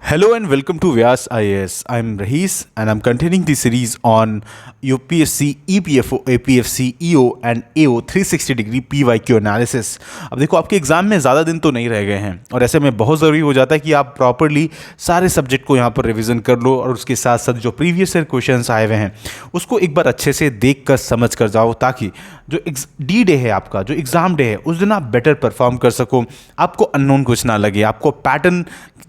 Hello and welcome to Vyas IAS. I'm Rahis and I'm continuing the series on UPSC, EPFO, APFC, EO and AO 360 degree PYQ analysis. अब देखो आपके exam में ज़्यादा दिन तो नहीं रह गए हैं और ऐसे में बहुत ज़रूरी हो जाता है कि आप प्रॉपरली सारे सब्जेक्ट को यहाँ पर रिवीजन कर लो और उसके साथ साथ जो प्रीवियस ईयर क्वेश्चंस आए हुए हैं उसको एक बार अच्छे से देख कर समझ कर जाओ, ताकि जो डी डे है आपका, जो एग्ज़ाम डे है, उस दिन आप बेटर परफॉर्म कर सको, आपको अननोन कुछ ना लगे, आपको पैटर्न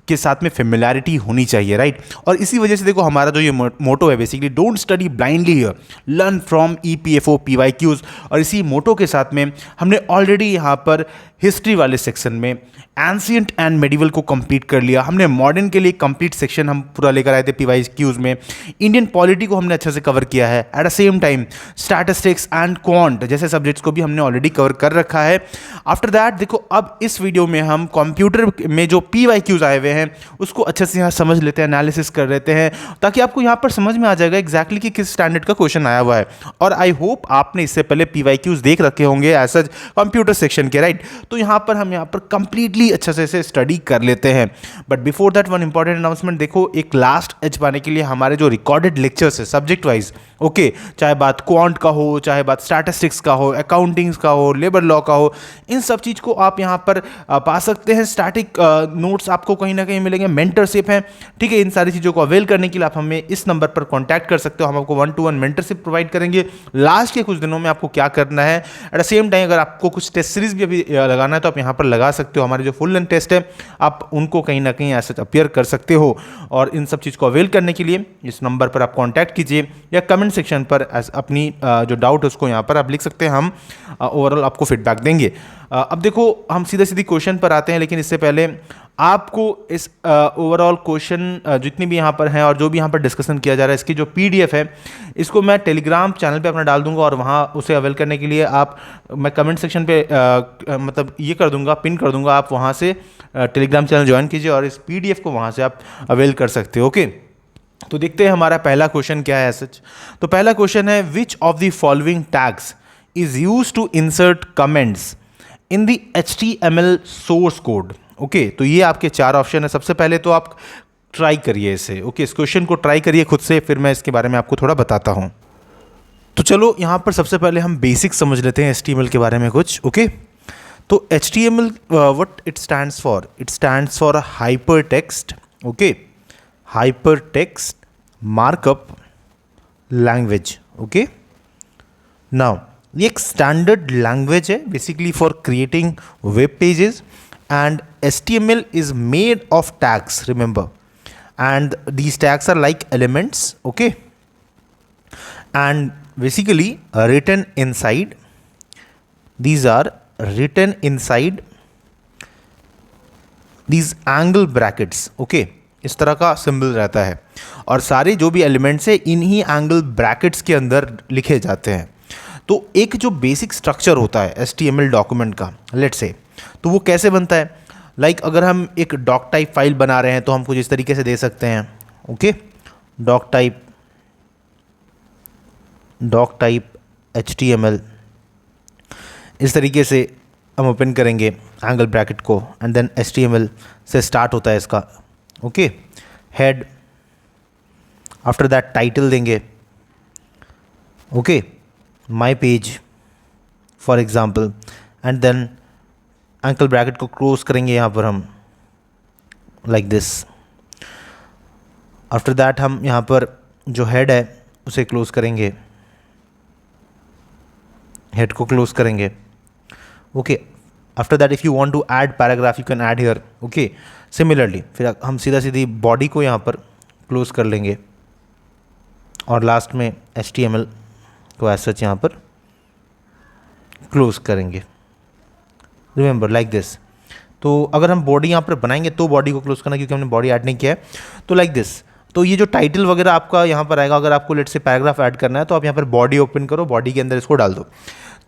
के साथ में फेमिलैरिटी होनी चाहिए, राइट। और इसी वजह से देखो हमारा जो ये मोटो है basically, don't study blindly here, learn from EPFO PYQs. और इसी मोटो के साथ में हमने ऑलरेडी यहाँ पर हिस्ट्री वाले सेक्शन में एंशिएंट एंड मेडिवल को कंप्लीट कर लिया, हमने मॉडर्न के लिए कंप्लीट सेक्शन हम पूरा लेकर आए थे पीवाईक्यूज में, इंडियन पॉलिटी को हमने अच्छे से कवर किया है, eight the same time statistics and quant जैसे सब्जेक्ट्स को भी हमने ऑलरेडी कवर कर रखा है। आफ्टर दैट देखो अब इस वीडियो में हम कंप्यूटर में जो पीवाईक्यूज आए हुए हैं उसको अच्छे से यहाँ समझ लेते हैं, एनालिसिस कर लेते हैं, ताकि आपको यहाँ पर समझ में आ जाएगा एग्जैक्टली कि किस स्टैंडर्ड का क्वेश्चन आया हुआ है। और आई होप आपने इससे पहले पीवाईक्यूज देख रखे होंगे एज सच कंप्यूटर सेक्शन के, राइट। तो यहाँ पर हम यहाँ पर कंप्लीटली अच्छे से इसे स्टडी कर लेते हैं। But before that one important announcement, देखो एक लास्ट एज पाने के लिए हमारे जो रिकॉर्डेड लेक्चर्स है सब्जेक्ट वाइज, ओके, चाहे बात क्वांट का हो, चाहे बात स्टैटिस्टिक्स का हो, अकाउंटिंग्स का हो, लेबर लॉ का हो, इन सब चीज़ को आप यहाँ पर पा सकते हैं। स्टैटिक नोट्स आपको कहीं ना कहीं मिलेंगे, मेंटरशिप है, ठीक है। इन सारी चीज़ों को अवेल करने के लिए आप हमें इस नंबर पर कॉन्टैक्ट कर सकते हो, हम आपको 1-to-1 मेंटरशिप प्रोवाइड करेंगे। लास्ट के कुछ दिनों में आपको क्या करना है, एट द सेम टाइम अगर आपको कुछ टेस्ट सीरीज भी अभी लगाना है तो आप यहाँ पर लगा सकते हो। हमारे जो फुल लेंथ टेस्ट है आप उनको कहीं ना कहीं ऐसे अपियर कर सकते हो। और इन सब चीज़ को अवेल करने के लिए इस नंबर पर आप कॉन्टैक्ट कीजिए या कमेंट सेक्शन पर अपनी जो डाउट है उसको यहाँ पर आप लिख सकते हैं, हम ओवरऑल आपको फीडबैक देंगे। अब देखो हम सीधा सीधी क्वेश्चन पर आते हैं, लेकिन इससे पहले आपको इस ओवरऑल क्वेश्चन जितनी भी यहाँ पर हैं और जो भी यहाँ पर डिस्कशन किया जा रहा है, इसकी जो पीडीएफ है इसको मैं टेलीग्राम चैनल पे अपना डाल दूंगा और वहाँ उसे अवेल करने के लिए आप, मैं कमेंट सेक्शन पे मतलब ये कर दूंगा, पिन कर दूंगा, आप वहाँ से टेलीग्राम चैनल ज्वाइन कीजिए और इस पीडीएफ को वहाँ से आप अवेल कर सकते हो, ओके। तो देखते हैं हमारा पहला क्वेश्चन क्या है सच। तो पहला क्वेश्चन है, which of the following tags is use to insert comments in the HTML source code. Okay, तो ये आपके चार ऑप्शन है। सबसे पहले तो आप ट्राई करिए इसे, ओके, इस क्वेश्चन को ट्राई करिए खुद से, फिर मैं इसके बारे में आपको थोड़ा बताता हूँ। तो चलो यहाँ पर सबसे पहले हम बेसिक समझ लेते हैं HTML के बारे में कुछ, ओके। तो HTML what it stands for, it stands for hyper text, okay, hyper text markup language, okay. Now ये एक स्टैंडर्ड लैंग्वेज है basically for creating web pages, and HTML is made of tags, remember, and these tags are like elements, okay, and basically written inside, these are written inside these angle brackets, okay, इस तरह का symbol रहता है और सारे जो भी elements है इन्हीं एंगल ब्रैकेट्स के अंदर लिखे जाते हैं। तो एक जो बेसिक स्ट्रक्चर होता है HTML डॉक्यूमेंट का, लेट्स से, तो वो कैसे बनता है, लाइक अगर हम एक डॉक टाइप फाइल बना रहे हैं तो हम कुछ इस तरीके से दे सकते हैं, ओके, डॉक टाइप HTML, इस तरीके से हम ओपन करेंगे एंगल ब्रैकेट को एंड देन HTML से स्टार्ट होता है इसका, okay, head, after that title देंगे, okay, my page for example, and then angle bracket को क्लोज करेंगे यहाँ पर हम लाइक दिस। आफ्टर दैट हम यहाँ पर जो हेड है उसे क्लोज करेंगे, हेड को क्लोज करेंगे, okay. After that if you want to add paragraph you can add here, okay. Similarly फिर हम सीधा सीधी बॉडी को यहाँ पर क्लोज कर लेंगे और लास्ट में HTML को एज सच यहाँ पर क्लोज करेंगे, रिमेंबर लाइक दिस। तो अगर हम बॉडी यहाँ पर बनाएंगे तो बॉडी को क्लोज करना, क्योंकि हमने बॉडी ऐड नहीं किया है, तो लाइक दिस। तो ये जो टाइटल वगैरह आपका यहाँ पर आएगा, अगर आपको लेट से पैराग्राफ ऐड करना है तो आप यहाँ पर बॉडी ओपन करो, बॉडी के अंदर इसको डाल दो।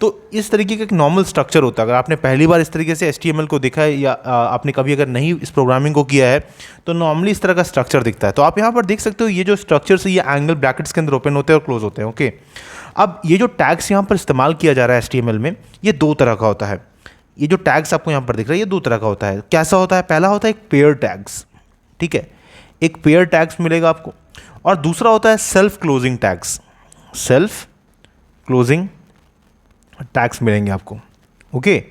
तो इस तरीके का एक नॉर्मल स्ट्रक्चर होता है। अगर आपने पहली बार इस तरीके से HTML को देखा है या आपने कभी अगर नहीं इस प्रोग्रामिंग को किया है तो नॉर्मली इस तरह का स्ट्रक्चर दिखता है। तो आप यहाँ पर देख सकते हो ये जो स्ट्रक्चर्स ये एंगल ब्रैकेट्स के अंदर ओपन होते हैं और क्लोज होते हैं, ओके। अब ये जो टैग्स यहाँ पर इस्तेमाल किया जा रहा है HTML में, ये दो तरह का होता है। ये जो टैग्स आपको यहाँ पर दिख रहा है ये दो तरह का होता है। कैसा होता है, पहला होता है एक पेयर टैग्स, ठीक है। एक पेयर टैग्स मिलेगा आपको, और दूसरा होता है self closing tags. Self closing tags मिलेंगे आपको। ओके,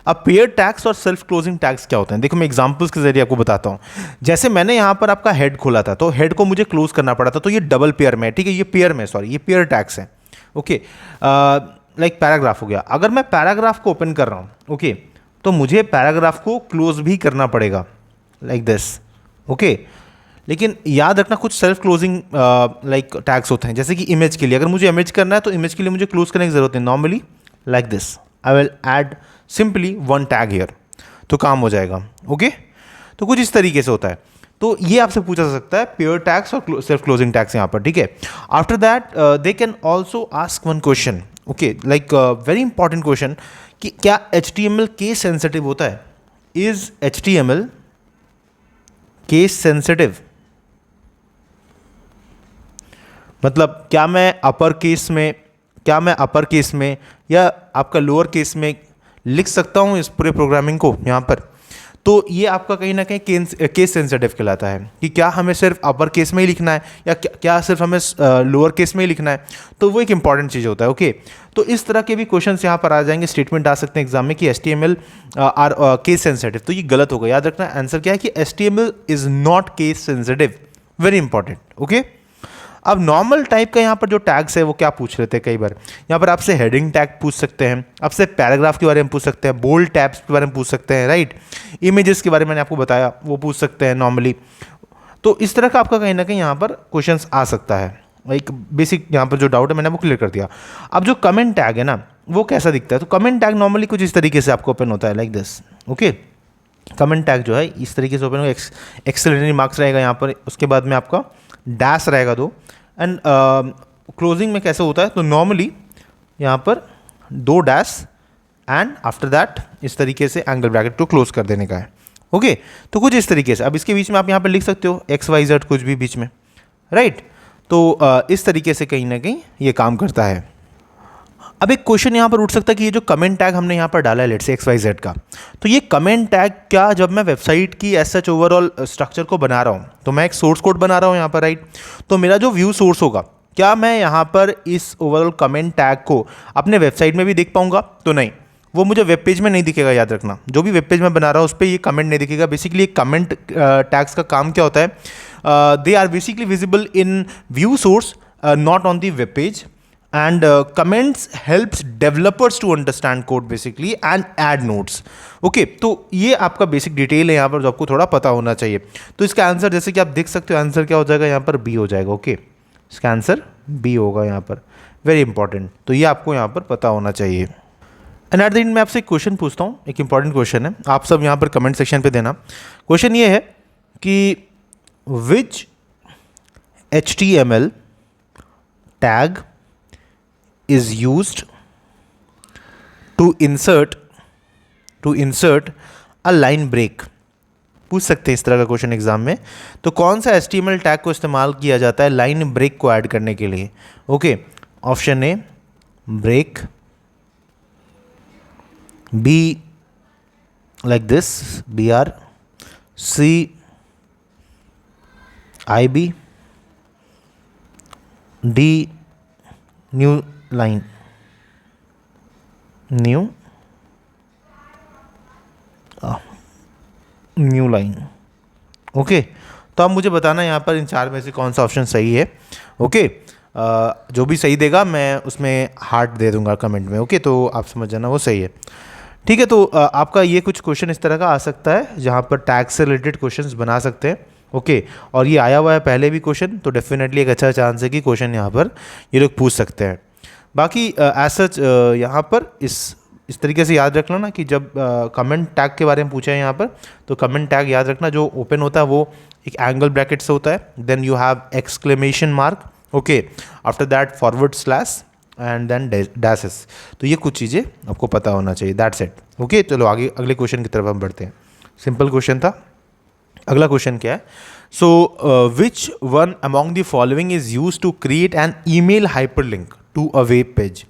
अब पेयर टैग्स और सेल्फ क्लोजिंग टैग्स क्या होते हैं, देखो मैं एग्जांपल्स के जरिए आपको बताता हूँ। जैसे मैंने यहाँ पर आपका हेड खोला था, तो हेड को मुझे क्लोज करना पड़ा था, तो ये डबल पेयर में, ठीक है, ये पेयर में, सॉरी, ये पेयर टैग्स है। ओके, लाइक पैराग्राफ हो गया, अगर मैं पैराग्राफ को ओपन कर रहा हूँ, ओके, तो मुझे पैराग्राफ को क्लोज भी करना पड़ेगा लाइक दिस। ओके, लेकिन याद रखना कुछ सेल्फ क्लोजिंग लाइक टैग्स होते हैं, जैसे कि इमेज के लिए, अगर मुझे इमेज करना है तो इमेज के लिए मुझे क्लोज करने की जरूरत है, normally like this, I will add simply one tag here, तो काम हो जाएगा। ओके, तो कुछ इस तरीके से होता है। तो ये आपसे पूछा जा सकता है पेयर टैग्स और सेल्फ क्लोजिंग टैग्स यहाँ पर, ठीक है। After that they can also ask one question, okay, like very important question, कि क्या HTML केस सेंसिटिव होता है? Is HTML case sensitive? मतलब क्या मैं अपर केस में या आपका लोअर केस में लिख सकता हूँ इस पूरे प्रोग्रामिंग को यहाँ पर? तो ये आपका कहीं ना कहीं केस सेंसिटिव कहलाता है, कि क्या हमें सिर्फ अपर केस में ही लिखना है या क्या सिर्फ हमें लोअर केस में ही लिखना है। तो वो एक इंपॉर्टेंट चीज़ होता है। ओके, तो इस तरह के भी क्वेश्चंस यहाँ पर आ जाएंगे, स्टेटमेंट आ सकते हैं एग्जाम में कि HTML आर केस सेंसिटिव, तो ये गलत होगा। याद रखना आंसर क्या है कि HTML is not case sensitive, very important. Okay, अब नॉर्मल टाइप का यहाँ पर जो टैग्स है वो क्या पूछ रहे थे, कई बार यहाँ पर आपसे हेडिंग टैग पूछ सकते हैं, आपसे पैराग्राफ के बारे में पूछ सकते हैं, बोल्ड टैब्स के बारे में पूछ सकते हैं, राइट, इमेजेस के बारे में मैंने आपको बताया वो पूछ सकते हैं नॉर्मली। तो इस तरह का आपका कहीं ना कहीं यहाँ पर क्वेश्चंस आ सकता है। एक बेसिक यहाँ पर जो डाउट है मैंने वो क्लियर कर दिया। अब जो कमेंट टैग है ना, वो कैसा दिखता है? तो कमेंट टैग नॉर्मली कुछ इस तरीके से आपको ओपन होता है, like this. Okay, comment tag जो है इस तरीके से ओपन होगा, एक्सेलरेटरी मार्क्स रहेगा यहाँ पर, उसके बाद में आपका डैश रहेगा 2, एंड क्लोजिंग में कैसे होता है? तो नॉर्मली यहाँ पर 2 डैश एंड आफ्टर दैट इस तरीके से एंगल ब्रैकेट को क्लोज कर देने का है। ओके, तो कुछ इस तरीके से। अब इसके बीच में आप यहाँ पर लिख सकते हो XYZ कुछ भी बीच में, राइट। तो इस तरीके से कहीं ना कहीं ये काम करता है। अब एक क्वेश्चन यहाँ पर उठ सकता है कि ये जो कमेंट टैग हमने यहाँ पर डाला है लेट्स से XYZ का, तो ये कमेंट टैग क्या जब मैं वेबसाइट की एज सच ओवरऑल स्ट्रक्चर को बना रहा हूँ, तो मैं एक सोर्स कोड बना रहा हूँ यहाँ पर, राइट, तो मेरा जो व्यू सोर्स होगा, क्या मैं यहाँ पर इस ओवरऑल कमेंट टैग को अपने वेबसाइट में भी देख पाऊंगा? तो नहीं, वो मुझे वेब पेज में नहीं दिखेगा। याद रखना, जो भी वेब पेज में बना रहा हूँ उस पर ये कमेंट नहीं दिखेगा। बेसिकली कमेंट टैग्स का काम क्या होता है? They are basically visible in view source, not on the web page, and comments helps developers to understand code basically and add notes. Okay, तो ये आपका बेसिक डिटेल है यहाँ पर जो आपको थोड़ा पता होना चाहिए। तो इसका आंसर जैसे कि आप देख सकते हो, आंसर क्या हो जाएगा यहाँ पर? बी हो जाएगा। ओके, इसका आंसर बी होगा यहाँ पर, वेरी इंपॉर्टेंट। तो ये आपको यहाँ पर पता होना चाहिए। एंड एट द एंड मैं आपसे एक क्वेश्चन पूछता हूँ, एक इंपॉर्टेंट क्वेश्चन है, आप सब यहाँ पर कमेंट सेक्शन पे देना। क्वेश्चन ये है कि विच HTML tag is used to insert a line break। पूछ सकते हैं इस तरह का क्वेश्चन एग्जाम में। तो कौन सा HTML टैग को इस्तेमाल किया जाता है लाइन ब्रेक को ऐड करने के लिए? Okay, option A break, B like this BR, C IB, D new line, new line. Okay, तो आप मुझे बताना यहाँ पर इन 4 में से कौन सा ऑप्शन सही है। ओके, जो भी सही देगा मैं उसमें हार्ट दे दूंगा कमेंट में। ओके, तो आप समझ जाना वो सही है। ठीक है, तो आपका ये कुछ क्वेश्चन इस तरह का आ सकता है जहाँ पर टैग से रिलेटेड क्वेश्चंस बना सकते हैं। ओके, और ये आया हुआ है पहले भी क्वेश्चन, तो डेफिनेटली एक अच्छा चांस है कि क्वेश्चन यहाँ पर ये लोग पूछ सकते हैं। बाकी एज सच यहाँ पर इस तरीके से याद रखना ना कि जब कमेंट टैग के बारे में पूछा है यहाँ पर, तो कमेंट टैग याद रखना जो ओपन होता है वो एक एंगल ब्रैकेट से होता है, then you have exclamation mark, okay, after that forward slash and then dashes. तो ये कुछ चीज़ें आपको पता होना चाहिए, दैट्स इट। ओके, चलो आगे अगले क्वेश्चन की तरफ हम बढ़ते हैं। सिंपल क्वेश्चन था। अगला क्वेश्चन क्या है? So which one among the following is use to create an email hyperlink to a web page?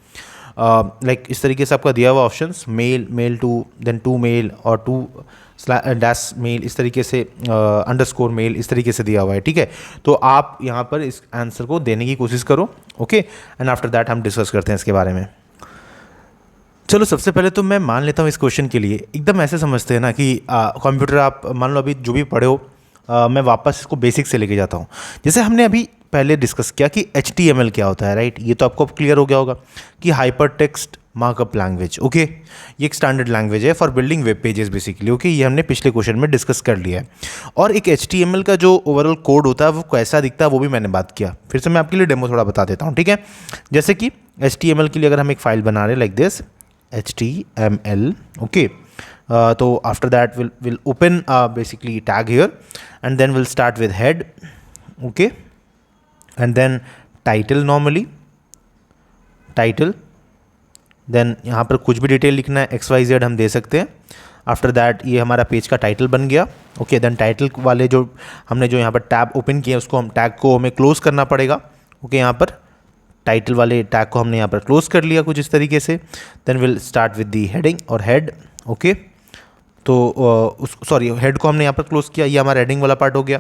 Like इस तरीके से आपका दिया हुआ options mail, mail to, then to mail और टू डैश मेल, इस तरीके से अंडरस्कोर मेल, इस तरीके से दिया हुआ है, ठीक है। तो आप यहाँ पर इस आंसर को देने की कोशिश करो, ओके, एंड आफ्टर दैट हम डिस्कस करते हैं इसके बारे में। चलो सबसे पहले तो मैं मान लेता हूँ इस क्वेश्चन के लिए एकदम ऐसे समझते हैं ना कि कंप्यूटर आप मान लो अभी जो भी पढ़े हो, मैं वापस इसको बेसिक से लेके जाता हूँ। जैसे हमने अभी पहले डिस्कस किया कि HTML क्या होता है, राइट। ये तो आपको क्लियर हो गया होगा कि hyper text markup language, okay. ये एक स्टैंडर्ड लैंग्वेज है for building web pages basically, okay. ये हमने पिछले क्वेश्चन में डिस्कस कर लिया है। और एक HTML का जो ओवरऑल कोड होता है वो कैसा दिखता है वो भी मैंने बात किया। फिर से मैं आपके लिए डेमो थोड़ा बता देता हूँ, ठीक है। जैसे कि HTML के लिए अगर हम एक फाइल बना रहे हैं like this HTML, okay. So after that we'll open basically tag here, and then we'll start with head, okay, and then title, normally title, then यहाँ पर कुछ भी डिटेल लिखना है XYZ हम दे सकते हैं। आफ्टर दैट ये हमारा पेज का टाइटल बन गया, ओके। देन टाइटल वाले जो हमने जो यहाँ पर टैब ओपन किया उसको हम टैग को हमें क्लोज करना पड़ेगा, ओके। यहाँ पर टाइटल वाले टैग को हमने यहाँ पर क्लोज कर लिया कुछ इस तरीके से। Then will start with the heading और हेड, ओके। तो उस सॉरी हेड को हमने यहाँ पर क्लोज किया, ये हमारा हेडिंग वाला पार्ट हो गया।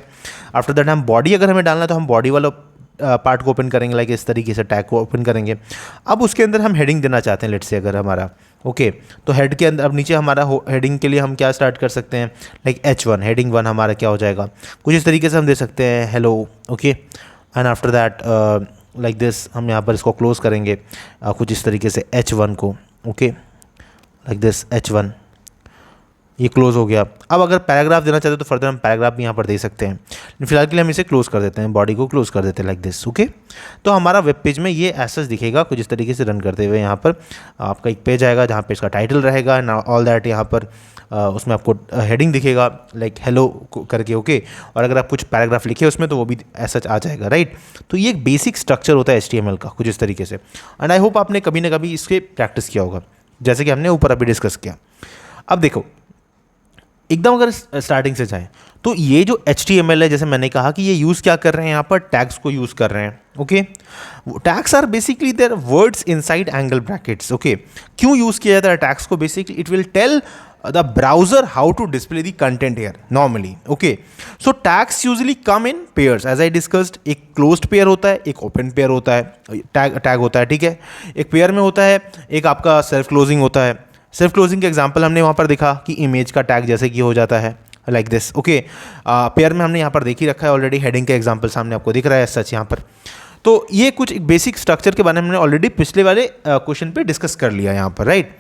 आफ्टर दैट हम बॉडी अगर हमें डालना है तो हम बॉडी वाला पार्ट को ओपन करेंगे, लाइक इस तरीके से टैग को ओपन करेंगे। अब उसके अंदर हम हेडिंग देना चाहते हैं, लेट से अगर हमारा, ओके। तो हेड के अंदर अब नीचे हमारा हेडिंग के लिए हम क्या स्टार्ट कर सकते हैं, लाइक H1, हेडिंग 1 हमारा क्या हो जाएगा, कुछ इस तरीके से हम दे सकते हैं hello, okay. And after that like this हम यहाँ पर इसको क्लोज करेंगे कुछ इस तरीके से H1 को, ओके, लाइक दिस H1, ये क्लोज हो गया। अब अगर पैराग्राफ देना चाहते हो तो फर्दर हम पैराग्राफ भी यहाँ पर दे सकते हैं। फिलहाल के लिए हम इसे क्लोज कर देते हैं, बॉडी को क्लोज कर देते हैं लाइक दिस, ओके। तो हमारा वेब पेज में ये ऐसा दिखेगा कुछ इस तरीके से रन करते हुए। यहाँ पर आपका एक पेज आएगा जहाँ पे इसका टाइटल रहेगा एंड ऑल दैट। यहाँ पर उसमें आपको हेडिंग दिखेगा लाइक हेलो करके, ओके। और अगर आप कुछ पैराग्राफ लिखे उसमें तो वो भी ऐसा आ जाएगा, राइट। तो ये एक बेसिक स्ट्रक्चर होता है HTML का कुछ इस तरीके से। एंड आई होप आपने कभी ना कभी इसके प्रैक्टिस किया होगा, जैसे कि हमने ऊपर अभी डिस्कस किया। अब देखो एकदम अगर स्टार्टिंग से जाएं तो ये जो HTML है, जैसे मैंने कहा कि ये यूज़ क्या कर रहे हैं, यहाँ पर टैग्स को यूज़ कर रहे हैं, okay. Tags are basically their words inside angle brackets, okay. क्यों यूज़ किया जाता है टैग्स को, basically it will tell the browser how to display the content here normally, okay. So tags usually come in pairs as I discussed। एक closed pair होता है, एक open pair होता है, tag होता है, ठीक है। एक pair में होता है, एक आपका self closing होता है। self closing का एग्जांपल हमने वहाँ पर देखा कि इमेज का टैग जैसे कि हो जाता है लाइक दिस, ओके। पेयर में हमने यहाँ पर देख ही रखा है ऑलरेडी, हेडिंग का एग्जांपल सामने आपको दिख रहा है सच यहाँ पर। तो ये कुछ एक बेसिक स्ट्रक्चर के बारे में हमने ऑलरेडी पिछले वाले क्वेश्चन पे डिस्कस कर लिया यहाँ पर, राइट।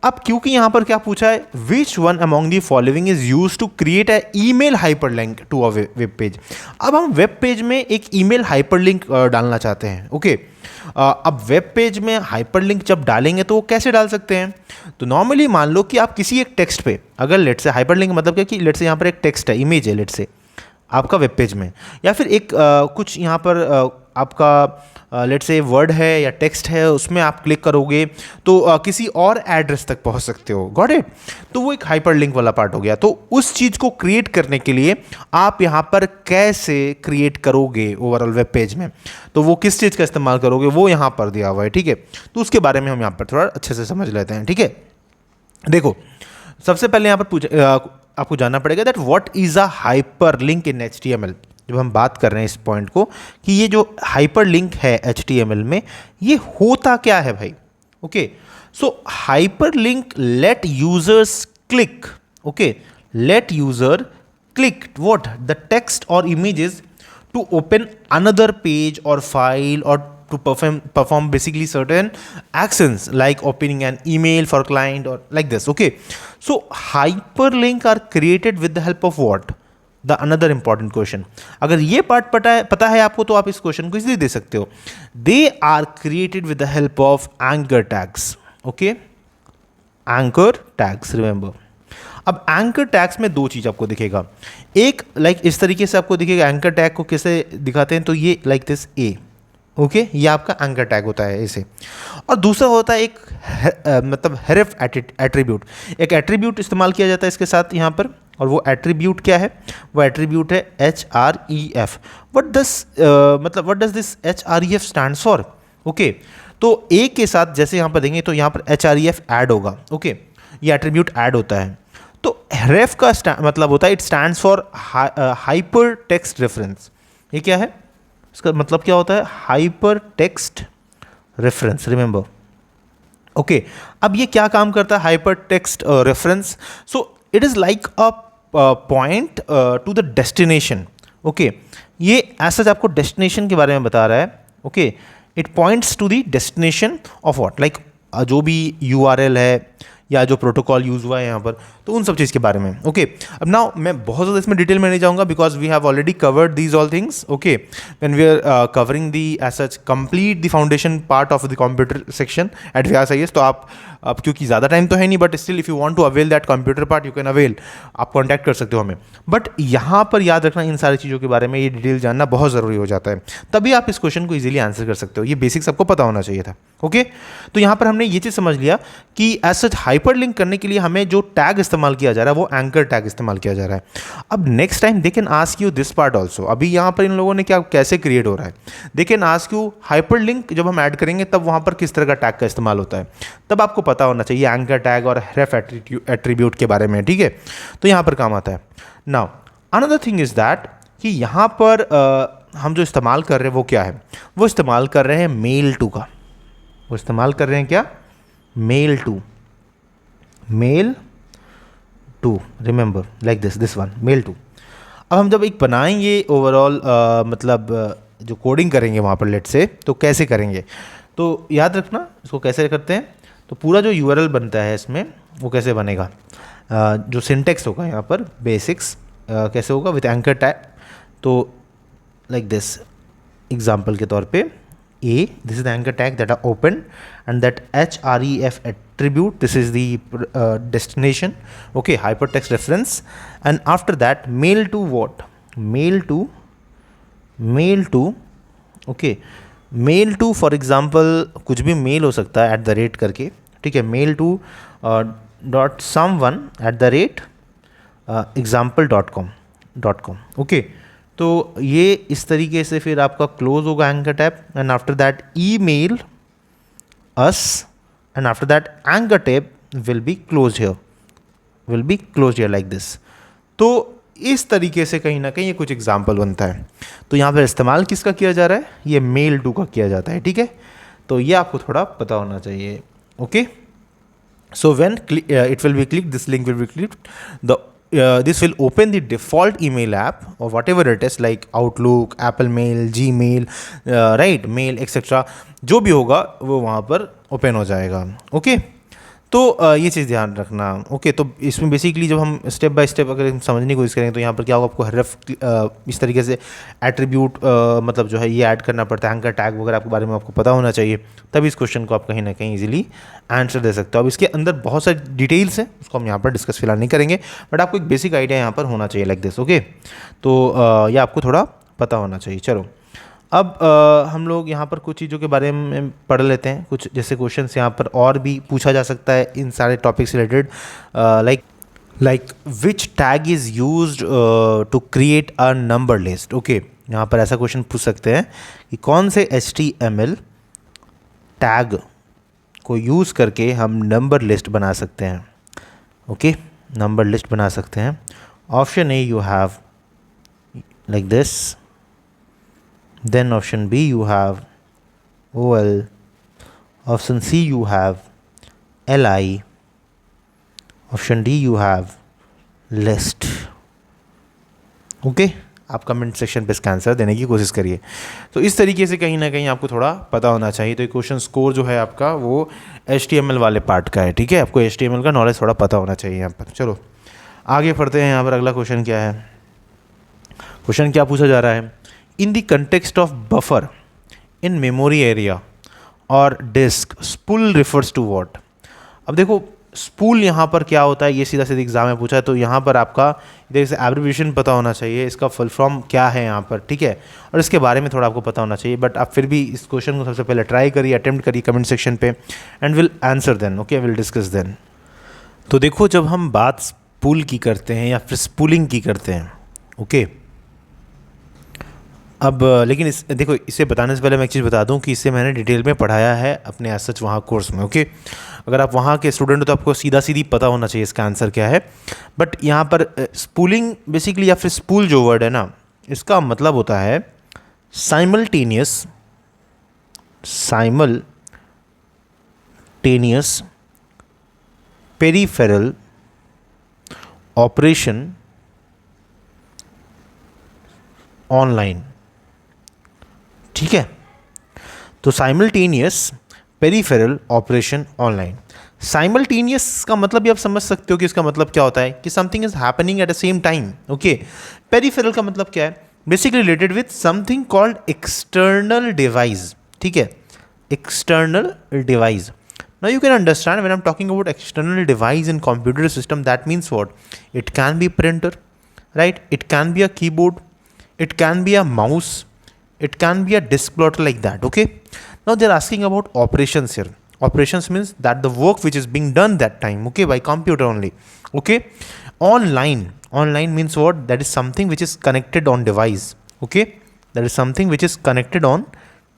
अब क्योंकि यहाँ पर क्या पूछा है, which one among the following is use to create a email hyperlink to a web page. अब हम वेब पेज में एक ईमेल हाइपरलिंक डालना चाहते हैं, ओके। अब वेब पेज में हाइपरलिंक जब डालेंगे तो वो कैसे डाल सकते हैं, तो नॉर्मली मान लो कि आप किसी एक टेक्स्ट पे, अगर लेट से हाइपरलिंक मतलब क्या कि लेट से यहाँ पर एक टेक्स्ट है, इमेज है लेट से आपका वेब पेज में, या फिर एक कुछ यहाँ पर आपका लेट से वर्ड है या टेक्स्ट है, उसमें आप क्लिक करोगे तो किसी और एड्रेस तक पहुंच सकते हो, गॉट इट। तो वो एक हाइपरलिंक वाला पार्ट हो गया। तो उस चीज़ को क्रिएट करने के लिए आप यहाँ पर कैसे क्रिएट करोगे ओवरऑल वेब पेज में, तो वो किस चीज़ का इस्तेमाल करोगे वो यहाँ पर दिया हुआ है, ठीक है। तो उसके बारे में हम यहाँ पर थोड़ा अच्छे से समझ लेते हैं, ठीक है। देखो सबसे पहले यहाँ पर आपको जानना पड़ेगा that what is a hyperlink in HTML। जब हम बात कर रहे हैं इस पॉइंट को कि ये जो हाइपरलिंक है HTML में ये होता क्या है भाई, okay. So hyperlink let users click, okay, let user click what the text और images to open another page और फाइल और to perform basically certain actions like opening an email for client or like this, okay. So hyperlink are created with the help of what, the another important question। अगर ये part पता है आपको तो आप इस क्वेश्चन को इजीली दे सकते हो। they are created with the help of anchor tags, okay, anchor tags remember। अब एंकर टैग्स में दो चीज़ आपको दिखेगा, एक लाइक इस तरीके से आपको दिखेगा। एंकर टैग को कैसे दिखाते हैं, तो ये लाइक दिस ए, ओके, ये आपका एंकर टैग होता है इसे। और दूसरा होता है एक मतलब हेरेफ एट्रीब्यूट, एक एट्रीब्यूट इस्तेमाल किया जाता है इसके साथ यहाँ पर। और वो एट्रीब्यूट क्या है, वो एट्रीब्यूट है HREF। What does this HREF stands for, okay. तो ए के साथ जैसे यहाँ पर देंगे तो यहाँ पर H R E F add होगा, ओके, ये एट्रीब्यूट ऐड होता है। तो रेफ का मतलब होता है it stands for hyper text reference. ये क्या है, इसका मतलब क्या होता है, hyper text reference, remember, okay. अब ये क्या काम करता है hyper text reference, so it is like a point two the destination, okay. ये ऐसा आपको डेस्टिनेशन के बारे में बता रहा है, okay. It points to the destination of what, like जो भी यूआरएल है या जो प्रोटोकॉल यूज़ हुआ है यहाँ पर, तो उन सब चीज़ के बारे में, ओके। अब नाउ मैं बहुत ज़्यादा इसमें डिटेल में नहीं जाऊँगा because we have already covered these all things, okay, when we are covering the as such complete the foundation part of the computer section at Vyas IAS. तो आप अब क्योंकि ज़्यादा टाइम तो है नहीं, but still if you want to avail that computer part you can avail, आप contact कर सकते हो हमें। बट यहाँ पर याद रखना इन सारी चीज़ों के बारे में ये डिटेल जानना बहुत ज़रूरी हो जाता है, तभी आप इस क्वेश्चन को इजीली आंसर कर सकते हो। ये बेसिक्स आपको पता होना चाहिए था, ओके। तो यहाँ पर हमने ये चीज़ समझ लिया कि एज सच हाइपर लिंक करने के लिए हमें जो टैग इस्तेमाल किया जा रहा है वो एंकर टैग इस्तेमाल किया जा रहा है। अब next time they can ask you this part also. अभी यहाँ पर इन लोगों ने क्या कैसे क्रिएट हो रहा है, दे can ask you hyper link जब हम ऐड करेंगे तब वहाँ पर किस तरह का टैग का इस्तेमाल होता है, तब आपको पता होना चाहिए एंकर टैग और रेफ एट्रीब्यूट के बारे में, ठीक है। तो यहाँ पर काम आता है। Now another thing is that कि यहाँ पर हम जो इस्तेमाल कर रहे हैं वो क्या है, वो इस्तेमाल कर रहे हैं मेल टू का, वो इस्तेमाल कर रहे हैं क्या, mailto, mailto, remember like this one, mailto. अब हम जब एक बनाएंगे ओवरऑल मतलब जो कोडिंग करेंगे वहाँ पर लेट से, तो कैसे करेंगे, तो याद रखना इसको कैसे करते हैं। तो पूरा जो यूआरएल बनता है इसमें वो कैसे बनेगा, जो सिंटेक्स होगा यहाँ पर बेसिक्स कैसे होगा विथ एंकर टैग। तो लाइक दिस, एग्जाम्पल के तौर पे A, this is the anchor tag that are open, and that href attribute, this is the destination, okay, hypertext reference, and after that mail to what, mail to, okay, mail to for example कुछ भी mail हो सकता है @ करके, ठीक है, mail to dot someone @ example.com, okay. तो ये इस तरीके से फिर आपका क्लोज होगा anchor tab, and after that email us, and after that anchor tab will be close here, like this. तो इस तरीके से कहीं ना कहीं ये कुछ एग्जाम्पल बनता है। तो यहाँ पर इस्तेमाल किसका किया जा रहा है, ये मेल टू का किया जाता है, ठीक है। तो ये आपको थोड़ा पता होना चाहिए, okay. So when it will be click, this link will be click, this will open the default email app or whatever it is like Outlook, Apple Mail, Gmail, right, Mail etc. जो भी होगा वो वहाँ पर open हो जाएगा, okay. तो ये चीज़ ध्यान रखना, ओके। तो इसमें बेसिकली जब हम स्टेप बाय स्टेप अगर हम समझने की कोशिश करेंगे तो यहाँ पर क्या होगा, आपको रेफ इस तरीके से एट्रीब्यूट मतलब जो है ये ऐड करना पड़ता है, एंकर टैग वगैरह आपके बारे में आपको पता होना चाहिए, तभी इस क्वेश्चन को आप कहीं ना कहीं इजीली आंसर दे सकते हो। अब इसके अंदर बहुत सारी डिटेल्स हैं, उसको हम यहाँ पर डिस्कस फिलहाल नहीं करेंगे, बट आपको एक बेसिक आइडिया यहाँ पर होना चाहिए लाइक दिस, ओके। तो ये आपको थोड़ा पता होना चाहिए। चलो अब हम लोग यहाँ पर कुछ चीज़ों के बारे में पढ़ लेते हैं, कुछ जैसे क्वेश्चंस यहाँ पर और भी पूछा जा सकता है इन सारे टॉपिक से related, like which tag is used to create a number list, okay. यहाँ पर ऐसा क्वेश्चन पूछ सकते हैं कि कौन से HTML टैग को यूज़ करके हम नंबर लिस्ट बना सकते हैं, ओके, नंबर लिस्ट बना सकते हैं। Option A you have like this, then option B you have OL, option C you have LI, option D you have list, okay. आप कमेंट सेक्शन पे इसका आंसर देने की कोशिश करिए। तो इस तरीके से कहीं ना कहीं आपको थोड़ा पता होना चाहिए। तो ये क्वेश्चन स्कोर जो है आपका वो HTML वाले पार्ट का है, ठीक है। आपको HTML का नॉलेज थोड़ा पता होना चाहिए यहाँ पर। चलो आगे पढ़ते हैं। यहाँ पर अगला क्वेश्चन क्या है, क्वेश्चन क्या पूछा जा रहा है, in the context of buffer in memory area or disk, spool refers to what। अब देखो स्पूल यहाँ पर क्या होता है, ये सीधा सीधा एग्जाम में पूछा है। तो यहाँ पर आपका इधर से एब्रिविएशन पता होना चाहिए, इसका फुल फॉर्म क्या है यहाँ पर, ठीक है, और इसके बारे में थोड़ा आपको पता होना चाहिए। बट आप फिर भी इस क्वेश्चन को सबसे पहले ट्राई करिए, अटेम्प्ट करिए कमेंट सेक्शन पे, and will answer then, okay, will discuss then. तो देखो जब हम बात स्पूल की करते हैं या फिर स्पूलिंग की करते हैं, ओके, अब लेकिन इस देखो, इसे बताने से पहले मैं एक चीज़ बता दूं कि इसे मैंने डिटेल में पढ़ाया है अपने एज सच वहाँ कोर्स में। ओके, अगर आप वहाँ के स्टूडेंट हो तो आपको सीधा सीधी पता होना चाहिए इसका आंसर क्या है। बट यहाँ पर स्पूलिंग बेसिकली, या फिर स्पूल जो वर्ड है ना, इसका मतलब होता है साइमल्टेनियस पेरीफेरल ऑपरेशन ऑनलाइन। ठीक है, तो simultaneous peripheral operation online. Simultaneous का मतलब भी आप समझ सकते हो कि इसका मतलब क्या होता है, कि something is happening at the same time. Okay, peripheral का मतलब क्या है, basically related with something called external device. ठीक है, external device. Now you can understand when I'm talking about external device in computer system, that means what? It can be printer, right? It can be a keyboard, it can be a mouse, it can be a disk plotter, like that. Okay, now they're asking about operations here. Operations means that the work which is being done that time, okay, by computer only. Okay, online means what? That is something which is connected on device. Okay, that is something which is connected on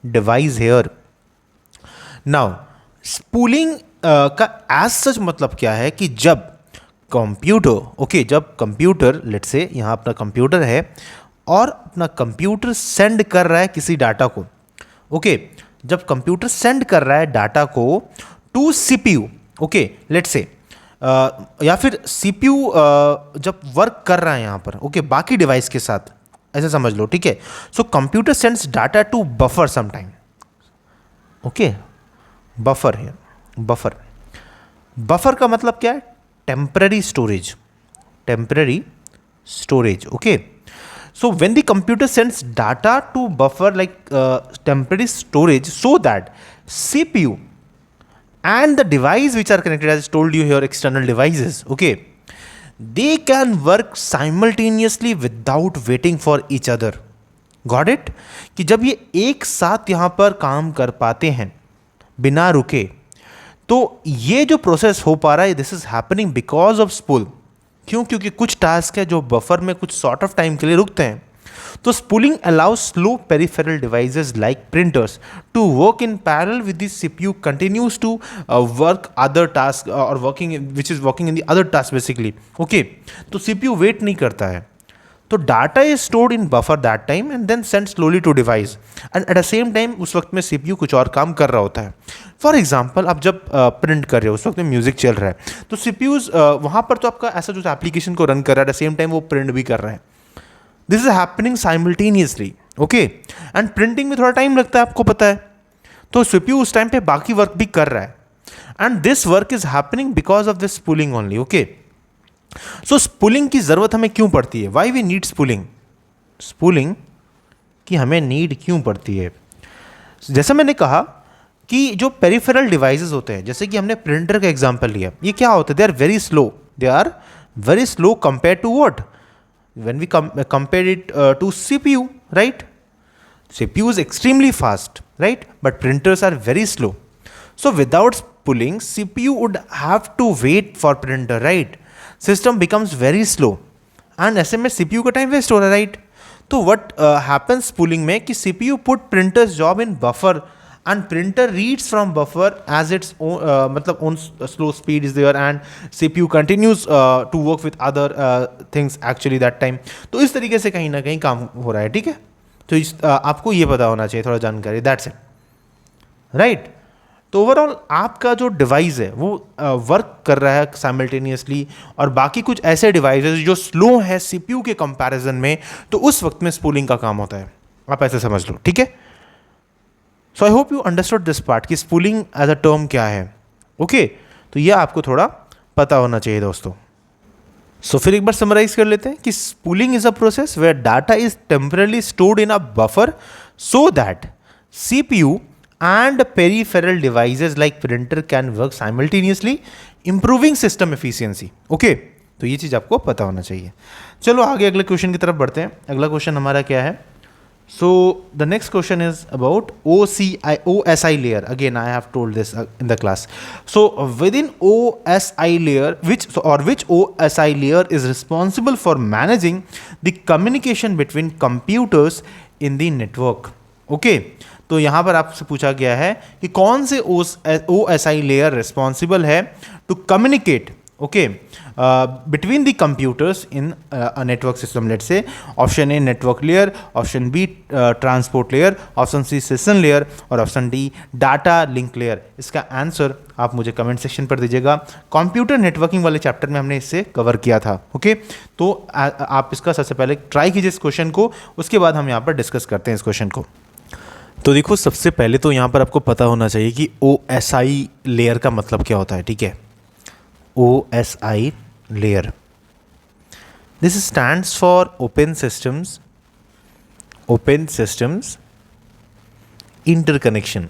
device here. Now spooling का as such मतलब क्या है, कि जब computer let's say यहाँ अपना computer है और अपना कंप्यूटर सेंड कर रहा है किसी डाटा को। ओके, जब कंप्यूटर सेंड कर रहा है डाटा को to CPU, okay let's say, या फिर सीपीयू जब वर्क कर रहा है यहाँ पर, ओके बाकी डिवाइस के साथ, ऐसे समझ लो। ठीक है, so computer sends data to buffer sometime. Okay, buffer है, बफर का मतलब क्या है, temporary storage. Okay, so when the computer sends data to buffer like temporary storage, so that CPU and the device which are connected, as I told you here, external devices, okay, they can work simultaneously without waiting for each other. Got it? कि जब ये एक साथ यहाँ पर काम कर पाते हैं बिना रुके, तो ये जो प्रोसेस हो पा रहा है, this is happening because of spool. क्यों? क्योंकि कुछ टास्क है जो बफर में कुछ सॉर्ट ऑफ टाइम के लिए रुकते हैं। तो spooling allows slow peripheral devices like printers to work in parallel with the CPU continues to work other task और working which is working in the other task basically. Okay, तो CPU wait नहीं करता है, तो data is stored in buffer that time and then send slowly to device, and at the same time उस वक्त में CPU कुछ और काम कर रहा होता है। फॉर एग्जाम्पल, आप जब प्रिंट कर रहे हो उस वक्त में म्यूजिक चल रहा है, तो सीपीयूज वहाँ पर तो आपका ऐसा जो एप्लीकेशन को रन कर रहा है, एट द सेम टाइम वो प्रिंट भी कर रहा है। This is happening simultaneously. Okay, and printing में थोड़ा टाइम लगता है, आपको पता है, तो सीपीयू उस टाइम पे बाकी वर्क भी कर रहा है, and this work is happening because of this spooling only. Okay, so spooling की जरूरत हमें क्यों पड़ती है? वाई वी नीड स्पूलिंग की हमें नीड क्यों पड़ती है? जैसे मैंने कहा कि जो पेरिफेरल डिवाइसेस होते हैं, जैसे कि हमने प्रिंटर का एग्जांपल लिया, ये क्या होता है? They are very slow compare to what? When we compare it to CPU, right? CPU is extremely fast, right? But printers are very slow. So without spooling, CPU would have to wait for printer, right? System becomes very slow and ऐसे में CPU का time waste हो रहा है, right? तो what happens spooling में कि CPU put printer's job in buffer and printer reads from buffer as its own मतलब own slow speed is there and CPU continues to work with other things actually that time. तो इस तरीके से कहीं ना कहीं काम हो रहा है, ठीक है? तो आपको ये पता होना चाहिए, थोड़ा जानकारी, दैट्स इट, राइट? तो ओवरऑल आपका जो डिवाइस है वो वर्क कर रहा है साइमल्टेनियसली, और बाकी कुछ ऐसे डिवाइसेस जो स्लो है सीपीयू के कंपैरिजन में, तो उस वक्त में स्पूलिंग का काम होता है. आप ऐसे समझ लो, ठीक है? So I hope you understood this part कि स्पूलिंग एज अ टर्म क्या है. ओके, तो ये आपको थोड़ा पता होना चाहिए दोस्तों. सो फिर एक बार समराइज कर लेते हैं कि spooling is a process where data is temporarily stored in a buffer so that CPU and peripheral devices like printer can work simultaneously, improving system efficiency. Okay, तो ये चीज़ आपको पता होना चाहिए. चलो आगे अगले क्वेश्चन की तरफ बढ़ते हैं. अगला क्वेश्चन हमारा क्या है? So the next question is about OSI layer. Again, I have told this in the class. So within OSI layer, which OSI layer is responsible for managing the communication between computers in the network? Okay, तो यहाँ पर आपसे पूछा गया है कि कौन से OSI layer responsible है to communicate, okay, between the computers in a network system. Let's say option A network layer, option B transport layer, option C session layer और option D data link layer. इसका answer आप मुझे comment section पर दीजिएगा. Computer networking वाले chapter में हमने इससे कवर किया था. ओके, तो आप इसका सबसे पहले ट्राई कीजिए इस क्वेश्चन को, उसके बाद हम यहाँ पर डिस्कस करते हैं इस क्वेश्चन को. तो देखो, सबसे पहले तो यहाँ पर आपको पता होना चाहिए कि OSI लेयर का मतलब क्या होता है. ठीक है, OSI layer. This stands for Open Systems Interconnection.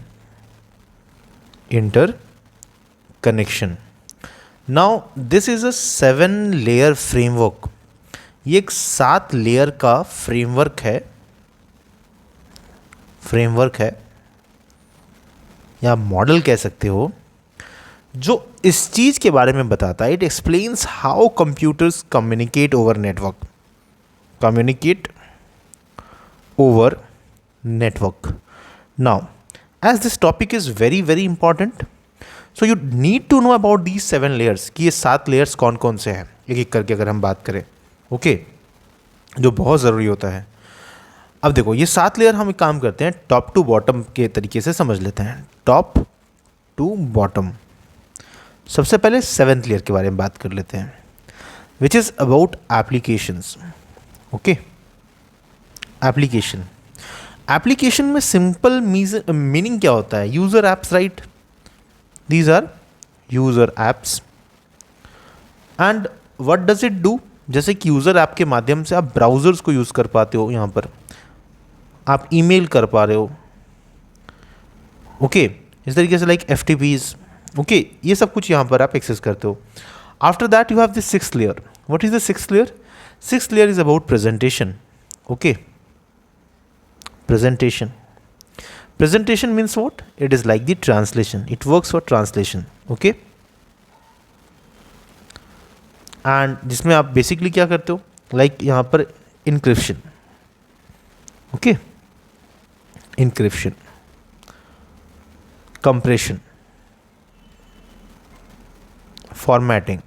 Now this is a 7-layer framework. ये एक 7 लेयर का फ्रेमवर्क है या मॉडल कह सकते हो, जो इस चीज़ के बारे में बताता है. It explains how computers communicate over network. Now as this topic is very very important, so you need to know about these 7 layers कि ये 7 लेयर्स कौन कौन से हैं, एक एक करके अगर हम बात करें. ओके, जो बहुत ज़रूरी होता है. अब देखो, ये 7 लेयर हम एक काम करते हैं, टॉप टू बॉटम के तरीके से समझ लेते हैं. Top to bottom. सबसे पहले 7th लेयर के बारे में बात कर लेते हैं, which is about applications. Okay, application में सिंपल मीनिंग क्या होता है? User apps, right? These are user apps. And what does it do? जैसे कि यूज़र ऐप के माध्यम से आप ब्राउज़र्स को यूज़ कर पाते हो, यहाँ पर आप ईमेल कर पा रहे हो. ओके, इस तरीके से लाइक FTPs. ओके, ये सब कुछ यहाँ पर आप एक्सेस करते हो. After that you have the 6th layer. What is the 6th layer? 6th layer is about presentation. Okay, presentation means what? It is like the translation. It works for translation. Okay, and जिसमें आप basically क्या करते हो, like यहाँ पर encryption. Okay, encryption, compression, formatting.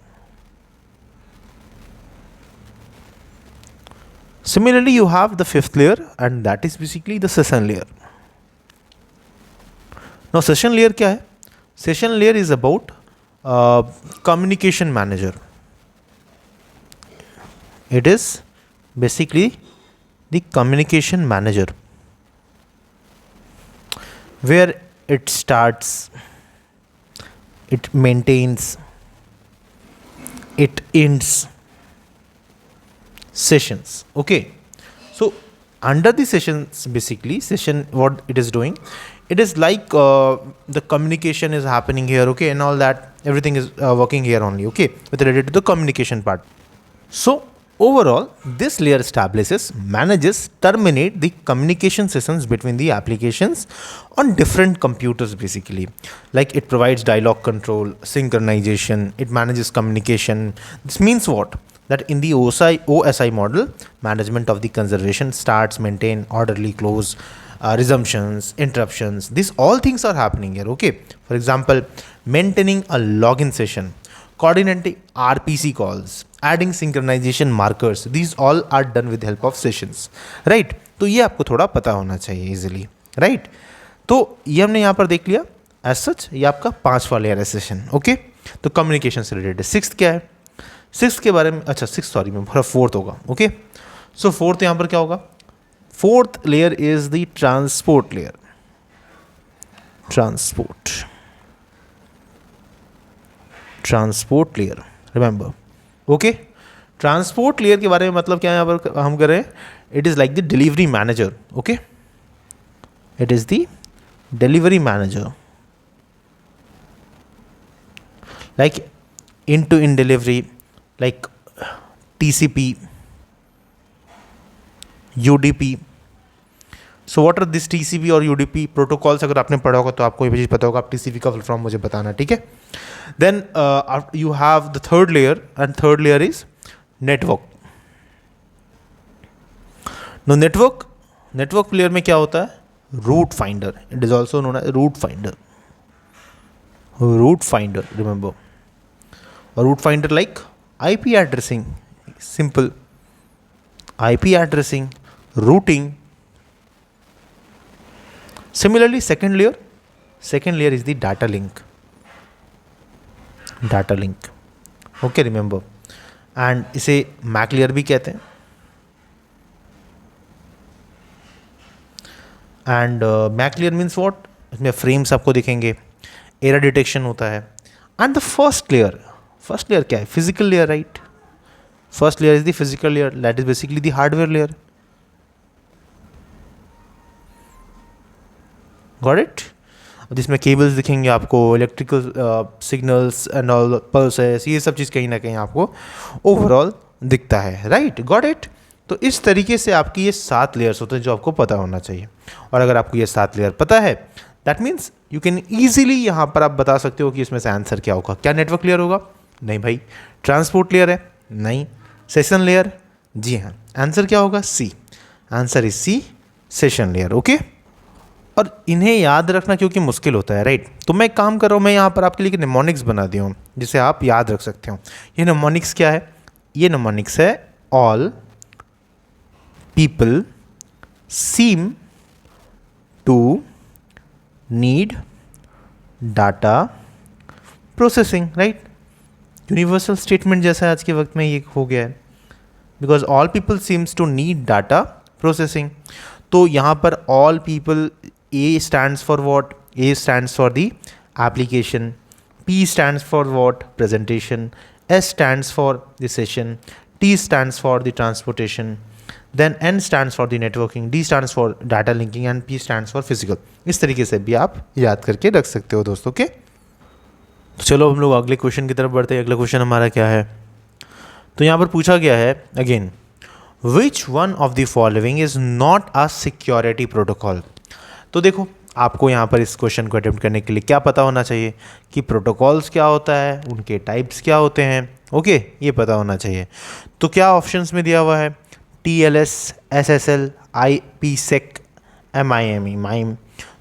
Similarly, you have the 5th layer, and that is basically the session layer. Now, session layer क्या है? Session layer is about communication manager. It is basically the communication manager, where it starts, it maintains, it ends sessions. Okay, so under the sessions, basically session, what it is doing, it is like the communication is happening here. Okay, and all that, everything is working here only. Okay, with related to the communication part. So overall, this layer establishes, manages, terminate the communication sessions between the applications on different computers basically. Like it provides dialogue control, synchronization, it manages communication. This means what? That in the OSI model, management of the conservation starts, maintain, orderly close, resumptions, interruptions. These all things are happening here. Okay, for example, maintaining a login session, coordinating RPC calls, adding synchronization markers. These all are done with help of sessions, right? तो ये आपको थोड़ा पता होना चाहिए easily, right? तो ये हमने यहाँ पर देख लिया. As such, ये आपका 5वां लेयर है सेशन. ओके, तो कम्युनिकेशन से रिलेटेड. 6th क्या है? 6th के बारे में, अच्छा 6th सॉरी में 4th होगा. ओके, सो 4th यहाँ पर क्या होगा? 4th layer is the transport layer. Transport layer, remember. Okay, transport layer के बारे में मतलब क्या है यहाँ पर हम कर रहे हैं? It is like the delivery manager. Okay, it is the delivery manager, like end-to-end delivery, like TCP, UDP, so what are this TCP और यूडीपी प्रोटोकॉल्स? अगर आपने पढ़ा होगा तो आपको ये चीज़ पता होगा, आप टीसीपी का फुल फॉर्म मुझे बताना, ठीक है? Then you have the third layer, and third layer is network. No network layer में क्या होता है? Route finder. It is also known as route finder. Route finder, remember. Route finder like IP addressing, simple IP addressing, routing. Similarly, second layer is the data link. Okay, remember. And इसे MAC layer भी कहते हैं. And MAC layer means what? इसमें frames आपको दिखेंगे, error detection होता है. And the first layer क्या है? Physical layer, right? First layer is the physical layer, that is basically the hardware layer. Got it? जिसमें केबल्स दिखेंगे आपको, electrical signals and all pulses, ये सब चीज़ कहीं ना कहीं आपको ओवरऑल दिखता है, राइट? Got it? तो इस तरीके से आपकी ये 7 लेयर्स होते हैं जो आपको पता होना चाहिए. और अगर आपको ये 7 लेयर पता है, that means you can easily यहाँ पर आप बता सकते हो कि इसमें से आंसर क्या होगा. क्या नेटवर्क लेयर होगा? नहीं भाई. ट्रांसपोर्ट लेयर है? नहीं. Session layer? जी हाँ. आंसर क्या होगा? C. Answer is C, session layer. Okay. और इन्हें याद रखना क्योंकि मुश्किल होता है, राइट? तो मैं एक काम कर रहा हूँ, मैं यहाँ पर आपके लिए एक निमोनिक्स बना दिया हूँ जिसे आप याद रख सकते हो. ये निमोनिक्स क्या है? ये निमोनिक्स है all people seem to need data processing, right? Universal statement जैसा आज के वक्त में ये हो गया है, because all people seems to need data processing. तो यहाँ पर all people, A stands for what? A stands for the application. P stands for what? Presentation. S stands for the session. T stands for the transportation. Then N stands for the networking. D stands for data linking and P stands for physical. इस तरीके से भी आप याद करके रख सकते हो दोस्तों के. तो चलो हम लोग अगले क्वेश्चन की तरफ बढ़ते हैं. अगला क्वेश्चन हमारा क्या है? तो यहाँ पर पूछा गया है again, which one of the following is not a security protocol? तो देखो, आपको यहाँ पर इस क्वेश्चन को अटेम्प्ट करने के लिए क्या पता होना चाहिए कि प्रोटोकॉल्स क्या होता है, उनके टाइप्स क्या होते हैं. ओके, ये पता होना चाहिए. तो क्या ऑप्शंस में दिया हुआ है? TLS, SSL, IPsec, MIME.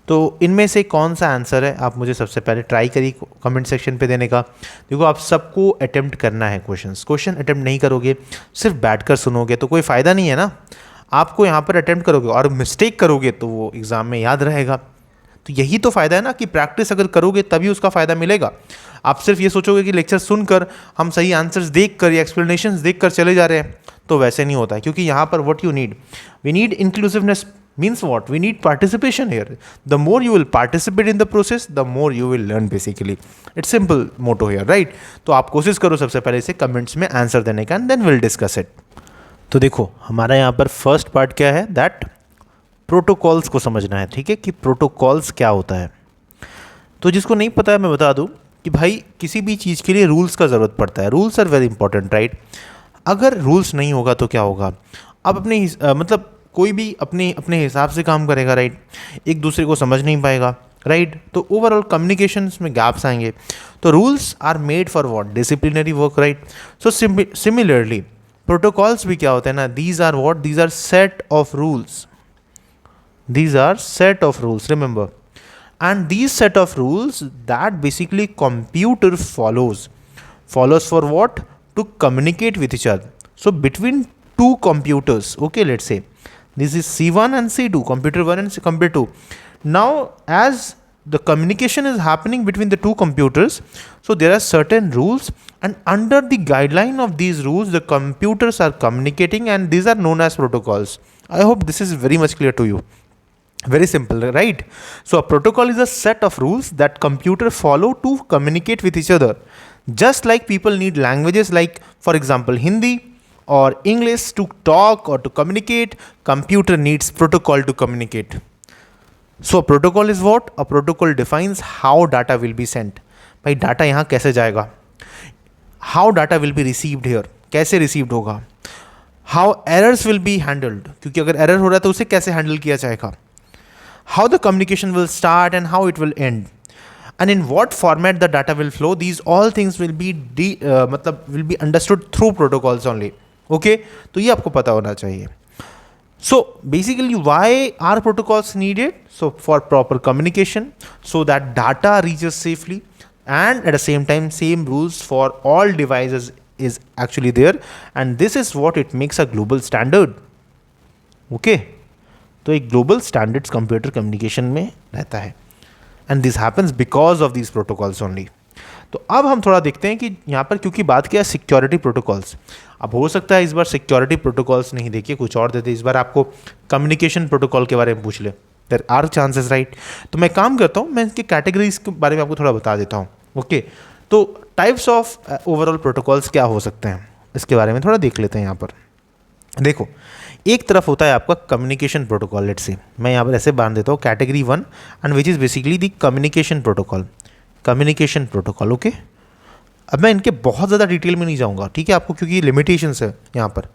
तो इनमें से कौन सा आंसर है? आप मुझे सबसे पहले ट्राई करिए कमेंट सेक्शन पे देने का. देखो, आप सबको अटेम्प्ट करना है क्वेश्चन अटेम्प्ट नहीं करोगे, सिर्फ बैठकर सुनोगे तो कोई फ़ायदा नहीं है ना. आपको यहाँ पर अटेम्प्ट करोगे और मिस्टेक करोगे तो वो एग्ज़ाम में याद रहेगा. तो यही तो फ़ायदा है ना कि प्रैक्टिस अगर करोगे तभी उसका फ़ायदा मिलेगा. आप सिर्फ ये सोचोगे कि लेक्चर सुनकर हम सही आंसर्स देखकर या एक्सप्लेनेशंस देखकर चले जा रहे हैं, तो वैसे नहीं होता है. क्योंकि यहाँ पर what you need, we need inclusiveness. means what? We need participation here. The more you will participate in the process, the more you will learn basically. It's simple motto here, right? तो आप कोशिश करो सबसे पहले इसे comments में answer देने का, and then we'll discuss it. तो देखो, हमारा यहाँ पर फर्स्ट पार्ट क्या है? दैट प्रोटोकॉल्स को समझना है, ठीक है, कि प्रोटोकॉल्स क्या होता है. तो जिसको नहीं पता है मैं बता दूँ कि भाई किसी भी चीज़ के लिए रूल्स का ज़रूरत पड़ता है. Rules are very important, right? अगर रूल्स नहीं होगा तो क्या होगा? आप अपने मतलब कोई भी अपने हिसाब से काम करेगा, राइट? एक दूसरे को समझ नहीं पाएगा, राइट? तो ओवरऑल कम्युनिकेशंस में गैप्स आएंगे. तो rules are made for what? Disciplinary work, right? So similarly protocols भी क्या होते हैं ना? These are what? These are set of rules. These are set of rules, remember. And these set of rules that basically computer follows for what? To communicate with each other. So between two computers, okay, let's say this is C1 and C2, computer 1 and computer 2. Now as the communication is happening between the two computers, so there are certain rules, and under the guideline of these rules the computers are communicating, and these are known as protocols. I hope this is very much clear to you. Very simple, right? So a protocol is a set of rules that computer follow to communicate with each other. Just like people need languages like, for example, Hindi or English to talk or to communicate, computer needs protocol to communicate. So a protocol is what? A protocol defines how data will be sent. भाई data यहाँ कैसे जाएगा? How data will be received here? कैसे received होगा? How errors will be handled? क्योंकि अगर error हो रहा है तो उसे कैसे handle किया जाएगा? how the communication will start and how it will end, and in what format the data will flow. These all things will be मतलब will be understood through protocols only. Okay, तो ये आपको पता होना चाहिए. So basically, why are protocols needed? So for proper communication, so that data reaches safely, and at the same time, same rules for all devices is actually there, and this is what it makes a global standard. Okay, तो एक global standards computer communication में रहता है, and this happens because of these protocols only. तो अब हम थोड़ा देखते हैं कि यहाँ पर क्योंकि बात किया सिक्योरिटी प्रोटोकॉल्स, अब हो सकता है इस बार सिक्योरिटी प्रोटोकॉल्स नहीं देखिए कुछ और देते, इस बार आपको कम्युनिकेशन प्रोटोकॉल के बारे में पूछ ले, देयर आर चांसेस राइट. तो मैं काम करता हूँ, मैं इसके कैटेगरीज के बारे में आपको थोड़ा बता देता हूँ. ओके, तो टाइप्स ऑफ ओवरऑल प्रोटोकॉल्स क्या हो सकते हैं इसके बारे में थोड़ा देख लेते हैं. यहाँ पर देखो, एक तरफ होता है आपका कम्युनिकेशन प्रोटोकॉल. लेट्स से मैं यहाँ पर ऐसे बांध देता हूँ category 1, and which is basically the communication protocol. Communication protocol. Okay, अब मैं इनके बहुत ज़्यादा डिटेल में नहीं जाऊँगा, ठीक है, आपको क्योंकि लिमिटेशंस है यहाँ पर,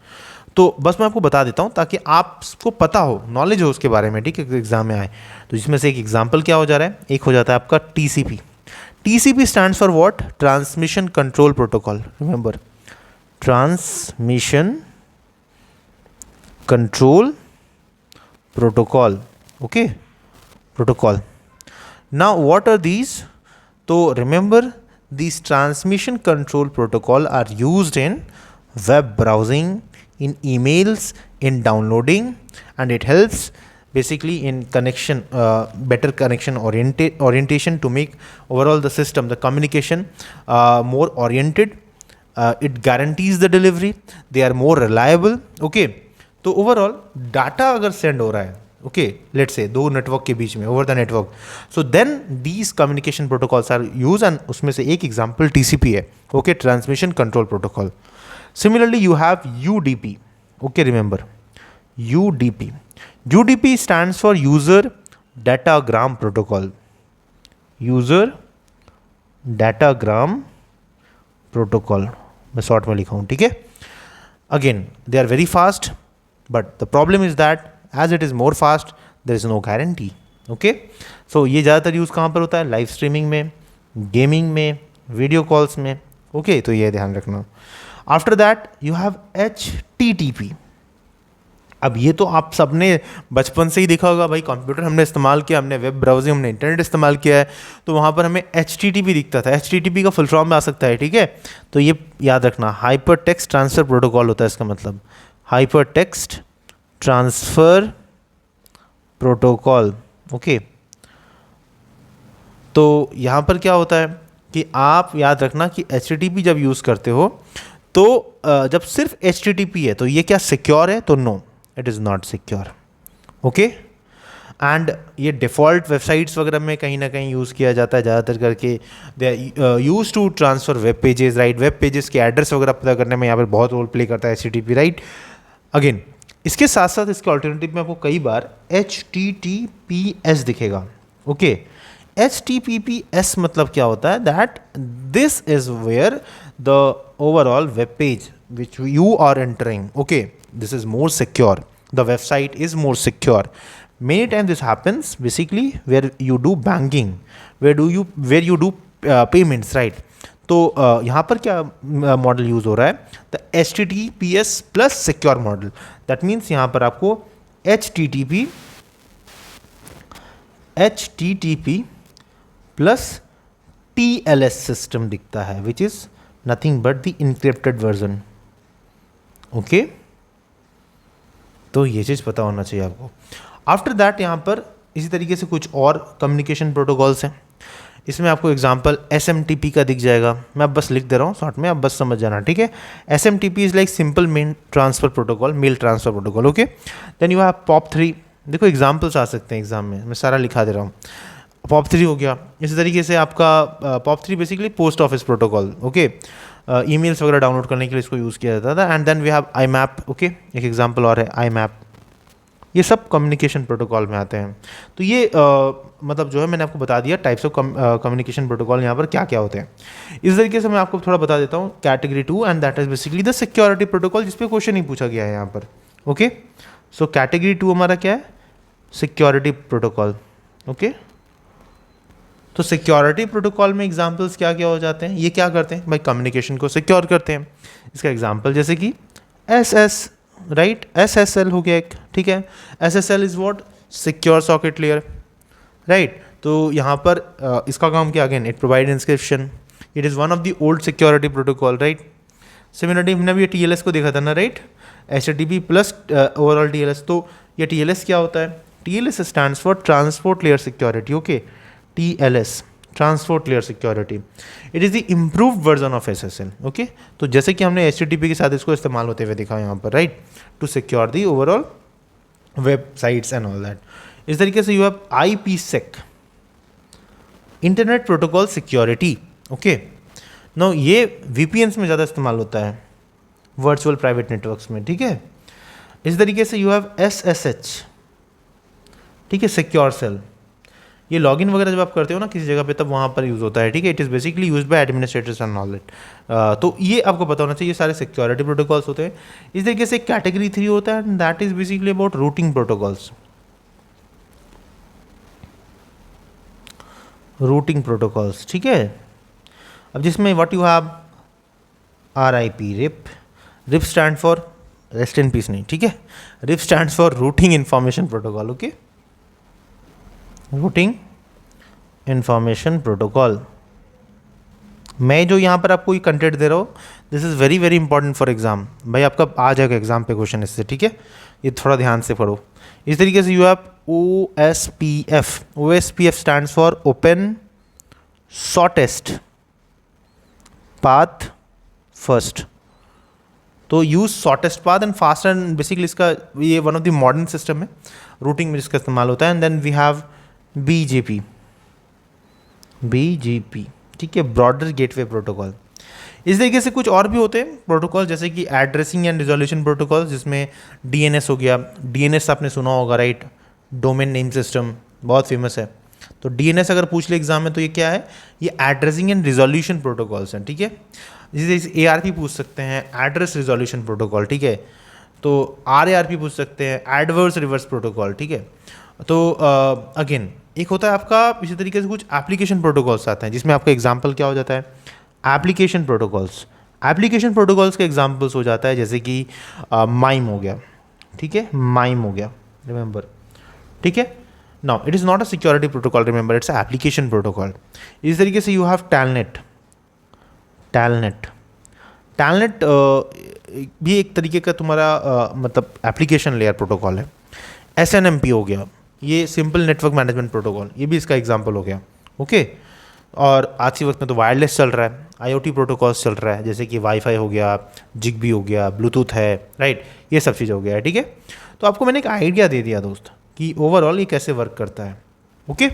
तो बस मैं आपको बता देता हूँ ताकि आपको पता हो, नॉलेज हो उसके बारे में, ठीक है, एग्जाम में आए. तो जिसमें से एक एग्जाम्पल क्या हो जा रहा है, एक हो जाता है आपका TCP. TCP stands for what? Transmission control protocol. Remember, transmission control protocol. Okay, protocol. Now what are these? तो remember, these transmission control protocol are used in web browsing, in emails, in downloading, and it helps basically in connection, better connection orientation to make overall the system, the communication more oriented. It guarantees the delivery, they are more reliable. Okay, तो overall data अगर send हो रहा है, okay, let's say दो network के बीच में over the network, so then these communication protocols are used, and उसमें से एक example TCP है. Okay, transmission control protocol. Similarly you have UDP. Okay, remember UDP. UDP stands for user datagram protocol. User datagram protocol मैं short में लिखा हूँ, ठीक है. Again, they are very fast, but the problem is that as it is more fast, there is no guarantee. Okay, so ये ज़्यादातर use कहाँ पर होता है? लाइव स्ट्रीमिंग में, गेमिंग में, वीडियो कॉल्स में. ओके, तो ये ध्यान रखना. After that you have HTTP. अब ये तो आप सबने बचपन से ही देखा होगा भाई, कंप्यूटर हमने इस्तेमाल किया, हमने वेब ब्राउजिंग, हमने इंटरनेट इस्तेमाल किया है, तो वहाँ पर हमें HTTP दिखता था. HTTP का फुल फॉर्म में आ सकता है, ठीक है, तो ये याद रखना, हाइपर टेक्स्ट ट्रांसफ़र प्रोटोकॉल होता है इसका मतलब, hyper text transfer protocol. Okay, तो यहाँ पर क्या होता है कि आप याद रखना कि HTTP जब यूज़ करते हो तो जब सिर्फ HTTP है तो ये क्या सिक्योर है? तो no, it is not secure. Okay, and ये डिफ़ॉल्ट वेबसाइट्स वगैरह में कहीं ना कहीं यूज़ किया जाता है ज़्यादातर करके. They use to transfer web pages, right. Web pages के एड्रेस वगैरह पता करने में यहाँ पर बहुत रोल प्ले करता है HTTP, राइट. अगेन इसके साथ साथ इसके ऑल्टरनेटिव में आपको कई बार HTTPS दिखेगा. ओके, HTTPS मतलब क्या होता है? That this is where the overall web page which you are entering, okay, this is more secure, the website is more secure. Many times this happens basically where you do banking, where you do payments, right. तो यहाँ पर क्या model use हो रहा है? The HTTPS plus secure model. That means यहाँ पर आपको HTTP प्लस TLS सिस्टम दिखता है, which is nothing but the encrypted version. Okay, तो ये चीज़ पता होना चाहिए आपको. आफ्टर दैट यहाँ पर इसी तरीके से कुछ और कम्युनिकेशन प्रोटोकॉल्स हैं. इसमें आपको एग्जांपल SMTP का दिख जाएगा, मैं अब बस लिख दे रहा हूँ शॉर्ट में, आप बस समझ जाना, ठीक है. SMTP is like simple mail transfer protocol, mail transfer protocol. Okay, then you have POP3. देखो एग्जाम्पल्स आ सकते हैं एग्जाम में, मैं सारा लिखा दे रहा हूँ. POP3 हो गया. इसी तरीके से आपका POP3 basically post office protocol. Okay, emails वगैरह डाउनलोड करने के लिए इसको यूज़ किया जाता था. And then we have IMAP. Okay, एक एग्जाम्पल और है IMAP. ये सब कम्युनिकेशन प्रोटोकॉल में आते हैं. तो ये मतलब जो है मैंने आपको बता दिया टाइप्स ऑफ कम्युनिकेशन प्रोटोकॉल यहाँ पर क्या क्या होते हैं. इस तरीके से मैं आपको थोड़ा बता देता हूँ category 2, and that is basically the security protocol, जिस पे क्वेश्चन नहीं पूछा गया है यहाँ पर. ओके, सो कैटेगरी 2 हमारा क्या है? Security protocol. ओके, तो सिक्योरिटी प्रोटोकॉल में एग्जांपल्स क्या क्या हो जाते हैं, ये क्या करते हैं भाई, कम्युनिकेशन को सिक्योर करते हैं। इसका एग्जांपल जैसे कि एस राइट, SSL हो गया एक, ठीक है। SSL is what, secure socket layer, right. तो यहाँ पर इसका काम क्या, again it provide inscription, it is one of the old security protocol, right. Similarly हमने भी TLS को देखा था ना, right, HTTP plus overall TLS। तो ये TLS क्या होता है, TLS stands for transport layer security. Okay, TLS transport layer security, it is the improved version of SSL। Okay, तो जैसे कि हमने HTTP के साथ इसको इस्तेमाल होते हुए देखा यहाँ पर, right, to secure the overall websites and all that. इस तरीके से you have IPsec, internet protocol security. Okay, no ये VPNs में ज़्यादा इस्तेमाल होता है, वर्चुअल प्राइवेट नेटवर्क्स में, ठीक है। इस तरीके से यू हैव SSH, ठीक है, सिक्योर सेल। ये लॉगिन वगैरह जब आप करते हो ना किसी जगह पे, तब वहाँ पर यूज़ होता है, ठीक है। It is basically use by administrators and all that. तो ये आपको पता होना चाहिए, ये सारे सिक्योरिटी प्रोटोकॉल्स होते हैं। इस तरीके से कैटेगरी 3 होता है, and that is basically about routing protocols. Routing protocols, ठीक है। अब जिसमें what you have RIP, RIP stand for rest in peace नहीं, ठीक है। RIP stand for routing information protocol. Okay, routing information protocol. मैं जो यहाँ पर आपको ये कंटेंट दे रहा हूँ, this is very very important for exam. भाई आपका आ जाएगा एग्जाम पे क्वेश्चन इससे, ठीक है, ये थोड़ा ध्यान से पढ़ो। इस तरीके से you have OSPF stands for open shortest path first. तो use shortest path and fast, and basically इसका ये one of the modern system है रूटिंग में जिसका इस्तेमाल होता है। And then we have BGP, ठीक है, ब्रॉडर गेटवे प्रोटोकॉल। इस तरीके से कुछ और भी होते हैं प्रोटोकॉल, जैसे कि एड्रेसिंग एंड रिजोल्यूशन प्रोटोकॉल, जिसमें DNS हो गया। DNS आपने सुना होगा, राइट, डोमेन नेम सिस्टम, बहुत फेमस है। तो DNS अगर पूछ ले एग्जाम में तो ये क्या है, ये एड्रेसिंग एंड रिजोल्यूशन प्रोटोकॉल्स हैं, ठीक है। जैसे ARP पूछ सकते हैं, एड्रेस रिजोल्यूशन प्रोटोकॉल, ठीक है। तो RARP पूछ सकते हैं, एडवर्स रिवर्स प्रोटोकॉल, ठीक है। तो अगेन एक होता है आपका इसी तरीके से कुछ एप्लीकेशन प्रोटोकॉल्स आते हैं, जिसमें आपका एग्जांपल क्या हो जाता है, एप्लीकेशन प्रोटोकॉल्स। एप्लीकेशन प्रोटोकॉल्स के एग्जांपल्स हो जाता है जैसे कि माइम हो गया, ठीक है, माइम हो गया, रिमेंबर, ठीक है। Now it is not a security protocol, remember, its application protocol. इस तरीके से यू हैव टेलनेट भी एक तरीके का तुम्हारा मतलब एप्लीकेशन लेयर प्रोटोकॉल है। SNMP हो गया, ये सिंपल नेटवर्क मैनेजमेंट प्रोटोकॉल, ये भी इसका एग्जांपल हो गया। ओके, और आज के वक्त में तो वायरलेस चल रहा है, IoT प्रोटोकॉल्स चल रहा है, जैसे कि वाईफाई हो गया, जिगबी हो गया, ब्लूटूथ है, राइट, ये सब चीज़ हो गया है, ठीक है। तो आपको मैंने एक आइडिया दे दिया दोस्त कि ओवरऑल ये कैसे वर्क करता है। ओके,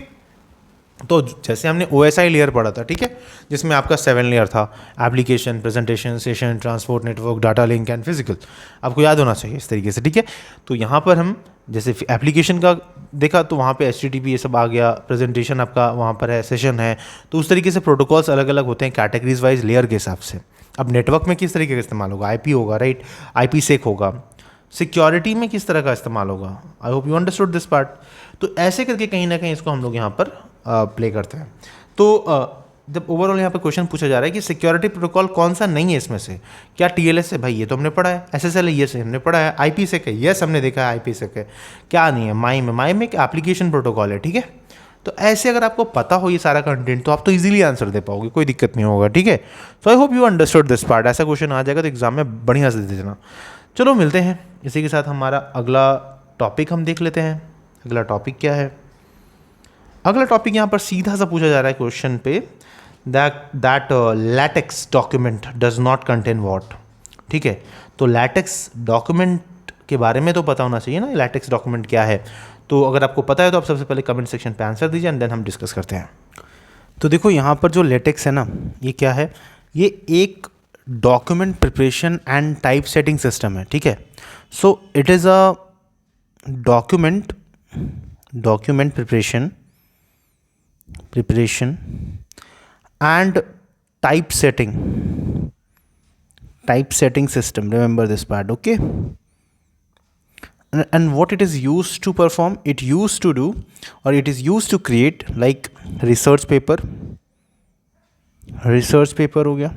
तो जैसे हमने OSI लेयर पढ़ा था, ठीक है, जिसमें आपका 7 लेयर था, application, presentation, session, transport, network, data link and physical, आपको याद होना चाहिए इस तरीके से, ठीक है। तो यहाँ पर हम जैसे एप्लीकेशन का देखा तो वहाँ पे HTTP ये सब आ गया, प्रेजेंटेशन आपका वहाँ पर है, सेशन है। तो उस तरीके से प्रोटोकॉल्स अलग अलग होते हैं कैटेगरीज वाइज लेयर के हिसाब से। अब नेटवर्क में किस तरीके का इस्तेमाल होगा, IP होगा, राइट, IPsec होगा। सिक्योरिटी में किस तरह का इस्तेमाल होगा, आई hope you understood this part. तो ऐसे करके कहीं ना कहीं इसको हम लोग यहाँ पर प्ले करते हैं। तो जब ओवरऑल यहाँ पर क्वेश्चन पूछा जा रहा है कि सिक्योरिटी प्रोटोकॉल कौन सा नहीं है इसमें से, क्या TLS है, भाई ये तो हमने पढ़ा है, SSL है, ये से हमने पढ़ा है, IPsec है, यस हमने देखा है, IPsec है, क्या नहीं है, माइम एक एप्लीकेशन प्रोटोकॉल है, ठीक है। तो ऐसे अगर आपको पता हो ये सारा कंटेंट तो आप तो इजीली आंसर दे पाओगे, कोई दिक्कत नहीं होगा, ठीक है। So I hope you understood this part. ऐसा क्वेश्चन आ जाएगा तो एग्जाम में बढ़िया से दे देना। चलो मिलते हैं, इसी के साथ हमारा अगला टॉपिक हम देख लेते हैं। अगला टॉपिक क्या है, अगला टॉपिक यहाँ पर सीधा सा पूछा जा रहा है क्वेश्चन पे, that latex document does not contain what, ठीक है। तो लैटेक्स डॉक्यूमेंट के बारे में तो पता होना चाहिए ना, लैटेक्स डॉक्यूमेंट क्या है। तो अगर आपको पता है तो आप सबसे पहले कमेंट सेक्शन पे आंसर दीजिए एंड देन हम डिस्कस करते हैं। तो देखो यहाँ पर जो लेटेक्स है ना, ये क्या है, ये एक document preparation and type setting system है, ठीक है। So it is a document preparation and type setting system, remember this part, okay। and what it is used to perform, it used to do or it is used to create like research paper हो गया,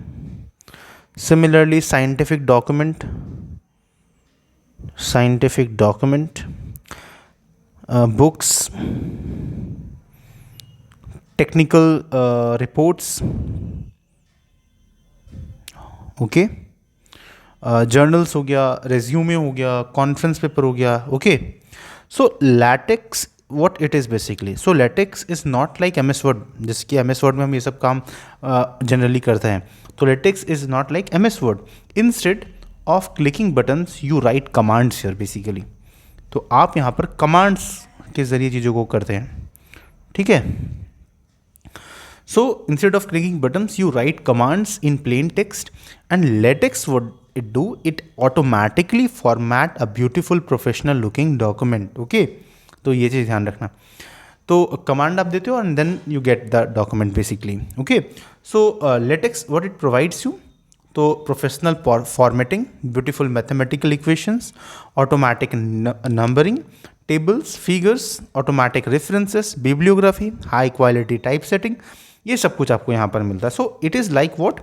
similarly scientific document, books, technical reports, okay, journals हो गया, resume हो गया, conference paper हो गया, okay. So latex what it is basically, so latex is not like MS Word, जिसकी MS Word में हम ये सब काम जनरली करते हैं. तो latex is not like MS Word. Instead of clicking buttons you write commands here basically. तो आप यहाँ पर कमांड्स के ज़रिए चीज़ों को करते हैं, ठीक है. So instead of clicking buttons, you write commands in plain text, and latex what it do? It automatically format a beautiful professional looking document. Okay, तो ये चीज़ ध्यान रखना. तो कमांड आप देते हो and then you get the document basically. Okay, so latex what it provides you? तो professional formatting, beautiful mathematical equations, automatic numbering, tables, figures, automatic references, bibliography, high quality type setting, ये सब कुछ आपको यहाँ पर मिलता है. So it is like what?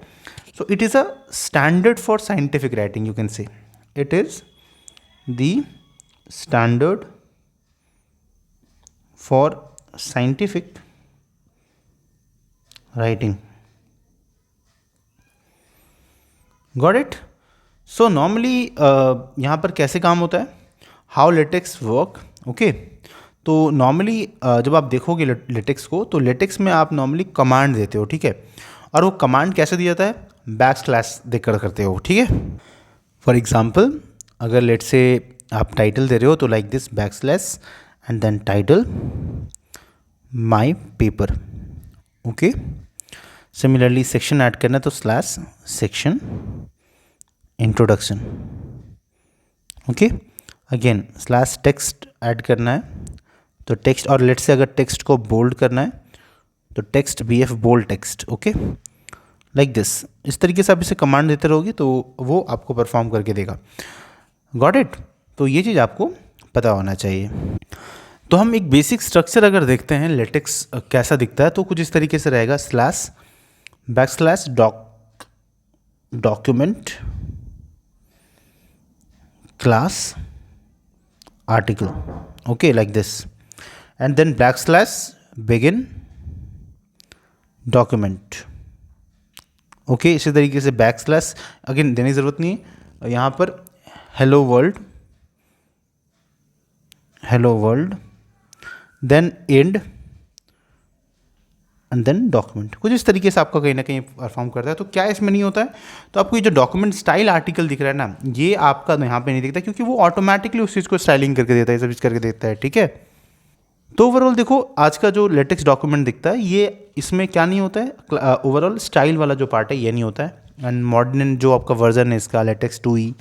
So it is a standard for scientific writing, you can से it is the standard for scientific writing. Got it? So normally यहाँ पर कैसे काम होता है, हाउ लेटेक्स वर्क. ओके, तो नॉर्मली जब आप देखोगे लेटेक्स को, तो लेटेक्स में आप नॉर्मली कमांड देते हो, ठीक है. और वो कमांड कैसे दिया जाता है? बैक स्लैश देकर करते हो, ठीक है. फॉर एग्जाम्पल अगर लेट से आप टाइटल दे रहे हो तो like this back slash and then title my paper. Okay, similarly section add करना है तो slash section introduction. Okay, again slash text add करना है तो टेक्स्ट, और लेट से अगर टेक्स्ट को बोल्ड करना है तो text BF bold text. Okay, like this. इस तरीके से आप इसे कमांड देते रहोगे तो वो आपको परफॉर्म करके देगा. Got it? तो ये चीज़ आपको पता होना चाहिए. तो हम एक बेसिक स्ट्रक्चर अगर देखते हैं लेटेक्स कैसा दिखता है तो कुछ इस तरीके से रहेगा. Slash back slash document class article. Okay, like this. And then back slash begin document. Okay, इसी तरीके से बैक स्लैश अगेन देने की ज़रूरत नहीं है. यहाँ पर hello world then end and then document. कुछ इस तरीके से आपका कहीं ना कहीं परफॉर्म करता है. तो क्या इसमें नहीं होता है? तो आपको ये जो डॉक्यूमेंट स्टाइल आर्टिकल दिख रहा है ना, ये आपका यहाँ पे नहीं दिखता क्योंकि वो ऑटोमेटिकली उस चीज़ को स्टाइलिंग करके देता है, सब चीज़ करके देता है, ठीक है. तो ओवरऑल देखो आज का जो लेटेक्स डॉक्यूमेंट दिखता है ये इसमें क्या नहीं होता है, ओवरऑल स्टाइल वाला जो पार्ट है ये नहीं होता है. एंड मॉडर्न जो आपका वर्जन है इसका लेटेक्स 2E,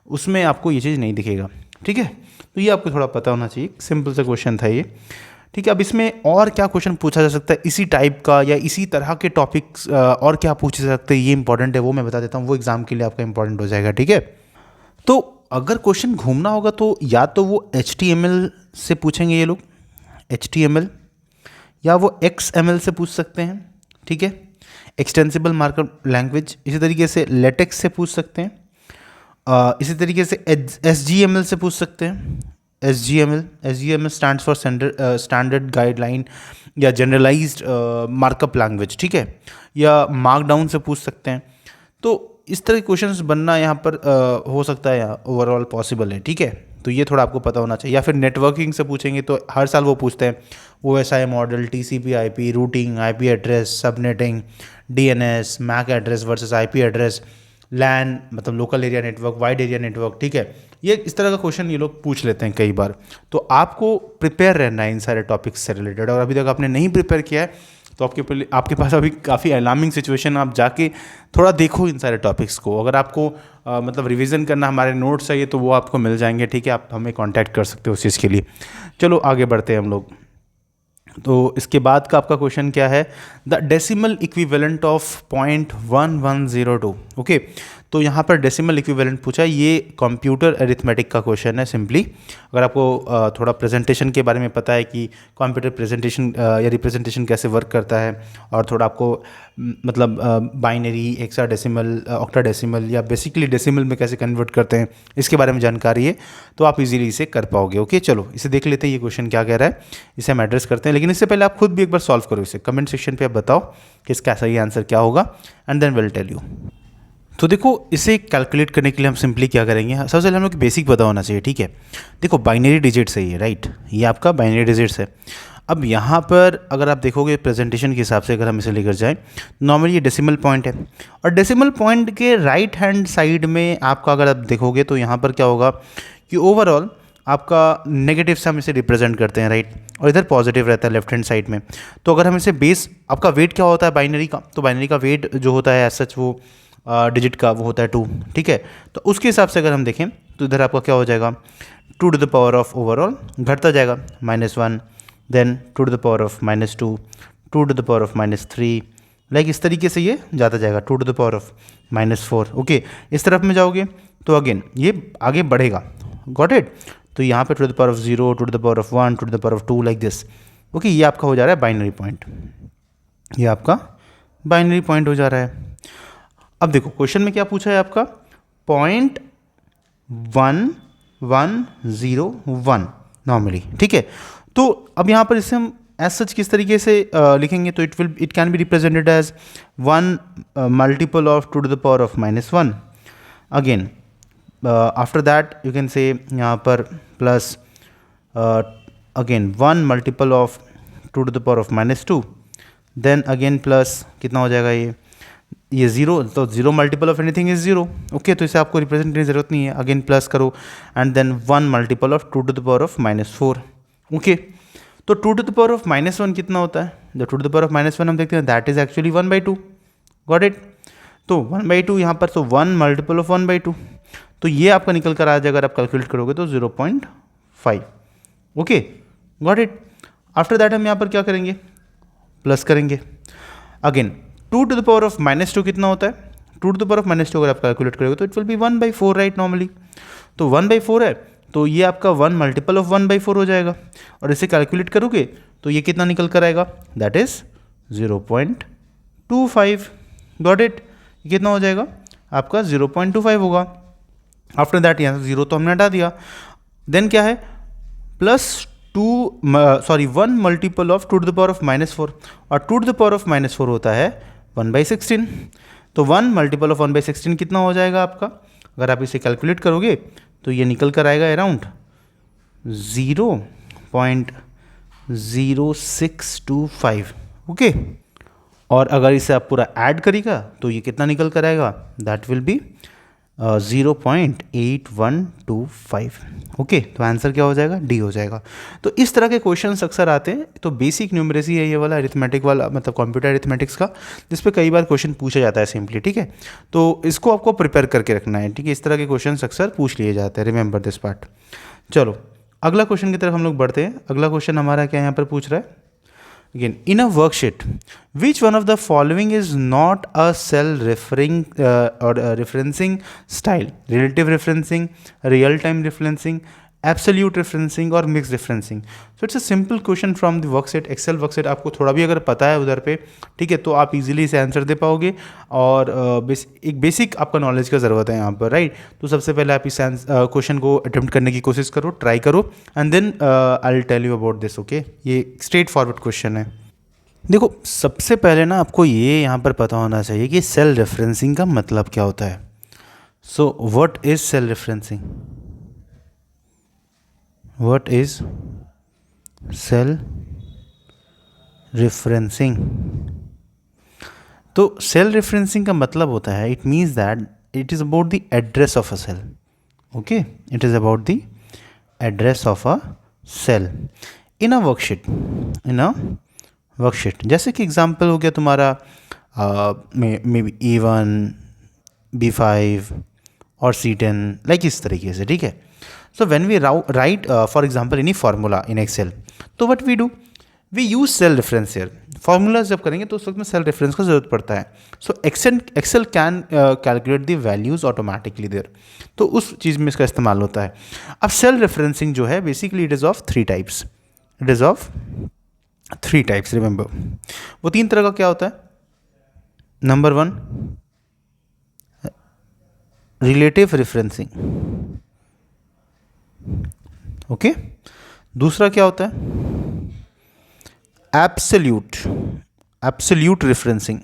उसमें आपको ये चीज़ नहीं दिखेगा, ठीक है. तो ये आपको थोड़ा पता होना चाहिए. सिंपल सा क्वेश्चन था ये, ठीक है. अब इसमें और क्या क्वेश्चन पूछा जा सकता है इसी टाइप का या इसी तरह के टॉपिक्स और क्या पूछे जा सकते हैं, ये इंपॉर्टेंट है, वो मैं बता देता हूँ. वो एग्जाम के लिए आपका इंपॉर्टेंट हो जाएगा, ठीक है. तो अगर क्वेश्चन घूमना होगा तो या तो वो HTML से पूछेंगे ये लोग, HTML, या वो XML से पूछ सकते हैं, ठीक है, एक्सटेंसिबल मार्कअप लैंग्वेज. इसी तरीके से लेटेक्स से पूछ सकते हैं. इसी तरीके से SGML से पूछ सकते हैं. SGML stands for standard guideline या जनरलाइज्ड मार्कअप लैंग्वेज, ठीक है, या मार्कडाउन से पूछ सकते हैं. तो इस तरह के क्वेश्चंस बनना यहाँ पर हो सकता है, या ओवरऑल पॉसिबल है, ठीक है. तो ये थोड़ा आपको पता होना चाहिए. या फिर नेटवर्किंग से पूछेंगे तो हर साल वो पूछते हैं OSI model, TCP/IP, routing, IP address, subnetting, DNS, MAC address versus IP address, LAN मतलब local area network, wide area network, ठीक है. ये इस तरह का क्वेश्चन ये लोग पूछ लेते हैं कई बार. तो आपको प्रिपेयर रहना है इन सारे टॉपिक्स से रिलेटेड. और अभी तक आपने नहीं प्रिपेयर किया है तो आपके पास अभी काफ़ी अलार्मिंग सिचुएशन. आप जाके थोड़ा देखो इन सारे टॉपिक्स को. अगर आपको मतलब रिवीजन करना, हमारे नोट्स चाहिए तो वो आपको मिल जाएंगे, ठीक है. आप हमें कांटेक्ट कर सकते हो उस चीज़ के लिए. चलो आगे बढ़ते हैं हम लोग. तो इसके बाद का आपका क्वेश्चन क्या है? The decimal equivalent of 0.1102. Okay, तो यहाँ पर डेसिमल इक्विवेलेंट पूछा है। ये कंप्यूटर अरिथमेटिक का क्वेश्चन है सिंपली। अगर आपको थोड़ा प्रेजेंटेशन के बारे में पता है कि कंप्यूटर प्रेजेंटेशन या रिप्रेजेंटेशन कैसे वर्क करता है, और थोड़ा आपको मतलब बाइनरी, हेक्साडेसिमल, ऑक्टाडेसिमल या बेसिकली डेसिमल में कैसे कन्वर्ट करते हैं, इसके बारे में जानकारी है, तो आप इजीली इसे कर पाओगे। ओके, चलो इसे देख लेते हैं ये क्वेश्चन क्या कह रहा है, इसे हम एड्रेस करते हैं। लेकिन इससे पहले आप खुद भी एक बार सॉल्व करो इसे, कमेंट सेक्शन पे आप बताओ कि इसका सही आंसर क्या होगा, and then will tell you. तो देखो, इसे कैलकुलेट करने के लिए हम सिंपली क्या करेंगे, सबसे पहले हम लोग बेसिक पता होना चाहिए, ठीक है। देखो, बाइनरी डिजिट्स है ये, राइट, ये आपका बाइनरी डिजिट्स है। अब यहाँ पर अगर आप देखोगे प्रेजेंटेशन के हिसाब से, अगर हम इसे लेकर जाएं, नॉर्मली ये डेसिमल पॉइंट है, और डेसिमल पॉइंट के राइट हैंड साइड में आपका अगर आप देखोगे तो यहाँ पर क्या होगा कि ओवरऑल आपका नेगेटिव से हम इसे रिप्रेजेंट करते हैं, राइट, और इधर पॉजिटिव रहता है लेफ्ट हैंड साइड में। तो अगर हम इसे बेस, आपका वेट क्या होता है बाइनरी का, तो बाइनरी का वेट जो होता है एज सच वो डिजिट का वो होता है 2, ठीक है। तो उसके हिसाब से अगर हम देखें तो इधर आपका क्या हो जाएगा, 2 to the power of overall घटता जाएगा -1, then 2 to the power of -2, 2 to the power of -3, like इस तरीके से ये जाता जाएगा, 2 to the power of -4। Okay, इस तरफ में जाओगे तो अगेन ये आगे बढ़ेगा, गॉट इट। तो यहाँ पे 2 to the power of 0, 2 to the power of 1, 2 to the power of 2, like this. Okay, ये आपका हो जा रहा है बाइनरी पॉइंट, ये आपका बाइनरी पॉइंट हो जा रहा है। अब देखो क्वेश्चन में क्या पूछा है आपका, 0.1101 नॉर्मली, ठीक है। तो अब यहाँ पर इसे हम एज सच किस तरीके से लिखेंगे, तो it can be represented as 1 multiple of 2 to the power of -1। Again after that you can say यहाँ पर plus again 1 multiple of 2 to the power of -2, then again plus कितना हो जाएगा ये 0, तो 0 multiple of anything is 0। Okay, तो इसे आपको रिप्रेजेंट करने की जरूरत नहीं है, अगेन प्लस करो, and then 1 multiple of 2 to the power of -4। Okay, तो 2 टू द पावर ऑफ -1 कितना होता है, जब 2 टू द पावर ऑफ -1 हम देखते हैं that is actually 1/2, got it. तो 1/2 यहाँ पर, तो 1 मल्टीपल ऑफ 1/2, तो ये आपका निकल कर आ जाएगा, अगर आप कैलकुलेट करोगे तो 0.5। Okay, got it. After that हम यहाँ पर क्या करेंगे, प्लस करेंगे। Again 2 to the power of -2 कितना होता है, 2 टू द पावर ऑफ -2 अगर आप कैलकुलेट करोगे तो it will be 1/4, right, normally. तो 1/4 है, तो ये आपका 1 मल्टीपल ऑफ 1/4 हो जाएगा, और इसे कैलकुलेट करोगे तो ये कितना निकल कर आएगा, दैट इज 0.25, गॉट इट। कितना हो जाएगा आपका 0.25 होगा। आफ्टर दैट यहाँ से 0 तो हमने हटा दिया, देन क्या है plus 1 multiple of 2 to the power of -4, और 2 टू द पावर ऑफ -4 होता है 1/16। तो 1 मल्टीपल ऑफ 1/16 कितना हो जाएगा आपका, अगर आप इसे कैलकुलेट करोगे तो ये निकल कर आएगा अराउंड 0.0625। ओके, और अगर इसे आप पूरा ऐड करेगा तो ये कितना निकल कर आएगा, दैट विल बी 0.8125। ओके, तो आंसर क्या हो जाएगा, डी हो जाएगा। तो इस तरह के क्वेश्चंस अक्सर आते हैं। तो बेसिक न्यूमरेसी है ये वाला, अरिथमेटिक वाला, मतलब कंप्यूटर अरिथमेटिक्स का, जिस पे कई बार क्वेश्चन पूछा जाता है सिंपली, ठीक है। तो इसको आपको प्रिपेयर करके रखना है, ठीक है। इस तरह के क्वेश्चन अक्सर पूछ लिए जाते हैं, रिमेंबर दिस पार्ट। चलो अगला क्वेश्चन की तरफ हम लोग बढ़ते हैं। अगला क्वेश्चन हमारा क्या यहाँ पर पूछ रहा है, again in a worksheet which one of the following is not a cell referring or referencing style, relative referencing, real time referencing, absolute referencing और mixed referencing। so it's a simple question from the worksheet, excel worksheet। आपको थोड़ा भी अगर पता है उधर पे, ठीक है, तो आप इजीली इसे आंसर दे पाओगे, और एक बेसिक आपका नॉलेज का ज़रूरत है यहाँ पर, राइट। तो सबसे पहले आप इस क्वेश्चन को अटेम्प्ट करने की कोशिश करो, ट्राई करो, and then I will tell you about this. Okay, ये स्ट्रेट फॉरवर्ड क्वेश्चन है। देखो, सबसे पहले ना आपको ये यहाँ पर पता होना चाहिए कि सेल रेफरेंसिंग का मतलब क्या होता है। So what is cell referencing, what is cell referencing. तो सेल रेफरेंसिंग का मतलब होता है, it means that it is about the address of a cell. Okay, it is about the address of a cell in a worksheet, in a worksheet. जैसे कि example हो गया तुम्हारा मे बी E1, B5 और C10, like इस तरीके से, ठीक है। So when we write for example any formula in Excel, तो what we do, we use cell reference here. Formulas जब करेंगे तो उस वक्त में सेल रेफरेंस का जरूरत पड़ता है। So Excel can calculate the values automatically there, तो उस चीज़ में इसका इस्तेमाल होता है। अब सेल रेफरेंसिंग जो है basically it is of three types, it is of three types, remember. वो तीन तरह का क्या होता है? Number one, relative referencing, okay. दूसरा क्या होता है? Absolute, absolute referencing.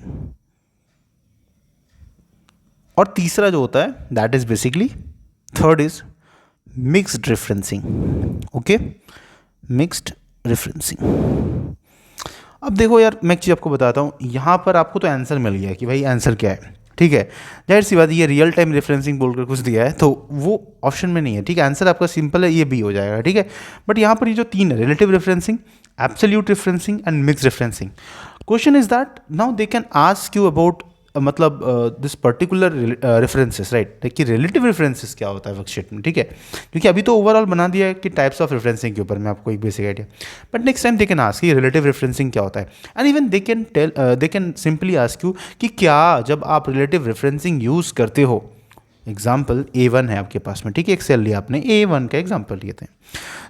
और तीसरा जो होता है that is basically, third is mixed referencing, okay, mixed referencing. अब देखो यार, मैं एक चीज़ आपको बताता हूँ, यहाँ पर आपको तो आंसर मिल गया कि भाई आंसर क्या है, ठीक है। जाहिर सी बात, ये रियल टाइम रेफरेंसिंग बोलकर कुछ दिया है तो वो ऑप्शन में नहीं है, ठीक है। आंसर आपका सिंपल है, ये बी हो जाएगा, ठीक है। बट यहाँ पर ये जो तीन है, relative referencing, absolute referencing and mixed referencing, question is that now they can ask you about मतलब दिस पर्टिकुलर रेफरेंसेस, राइट। देखिए रिलेटिव रेफरेंसेस क्या होता है वर्कशीट में, ठीक है, क्योंकि अभी तो ओवरऑल बना दिया है कि टाइप्स ऑफ रेफरेंसिंग के ऊपर मैं आपको एक basic idea, but next time they can ask कि रिलेटिव रेफरेंसिंग क्या होता है, and even they can simply ask you कि क्या जब आप रिलेटिव रेफरेंसिंग यूज़ करते हो, एग्जाम्पल A1 है आपके पास में, ठीक है, एक्सेल लिया आपने, A1 का एग्जाम्पल लिए थे,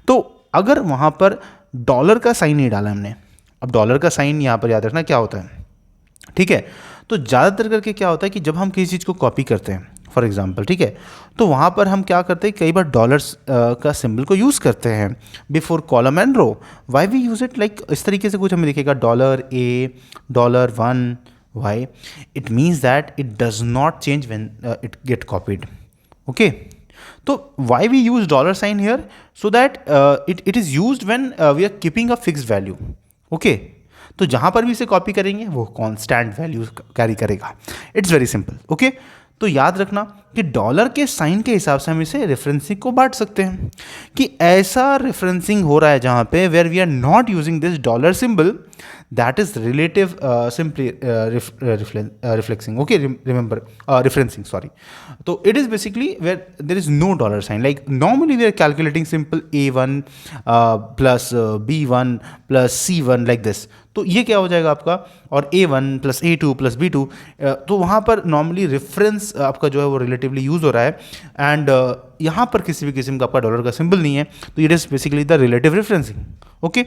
तो अगर वहाँ पर डॉलर का साइन नहीं डाला हमने, अब डॉलर का साइन यहाँ पर याद रखना क्या होता है, ठीक है। तो ज़्यादातर करके क्या होता है कि जब हम किसी चीज़ को कॉपी करते हैं, फॉर एग्जांपल, ठीक है, तो वहाँ पर हम क्या करते हैं, कई बार डॉलर्स का सिंबल को यूज़ करते हैं before column and row. Why we use it, like इस तरीके से कुछ हमें दिखेगा $A, $1, why, it means that it does not change when it get copied, okay. तो why we use dollar sign here, so that it is use when we are keeping a fixed value, okay. तो जहाँ पर भी इसे copy करेंगे वो constant value carry करेगा, it's very simple, okay. तो याद रखना कि डॉलर के साइन के हिसाब से हम इसे रेफरेंसिंग को बांट सकते हैं, कि ऐसा रेफरेंसिंग हो रहा है जहाँ पे where we are not using this dollar symbol, that is relative simply reflecting, okay, remember, referencing, sorry. तो it is basically where there is no dollar sign, like normally we are calculating simple A1 plus B1 plus C1 like this, तो ये क्या हो जाएगा आपका, और A1 plus A2 plus B2, तो वहाँ पर नॉर्मली रेफरेंस आपका जो है वो रिलेटिवली यूज़ हो रहा है, एंड यहाँ पर किसी भी किस्म का आपका डॉलर का सिंबल नहीं है, तो it is basically the relative referencing, okay.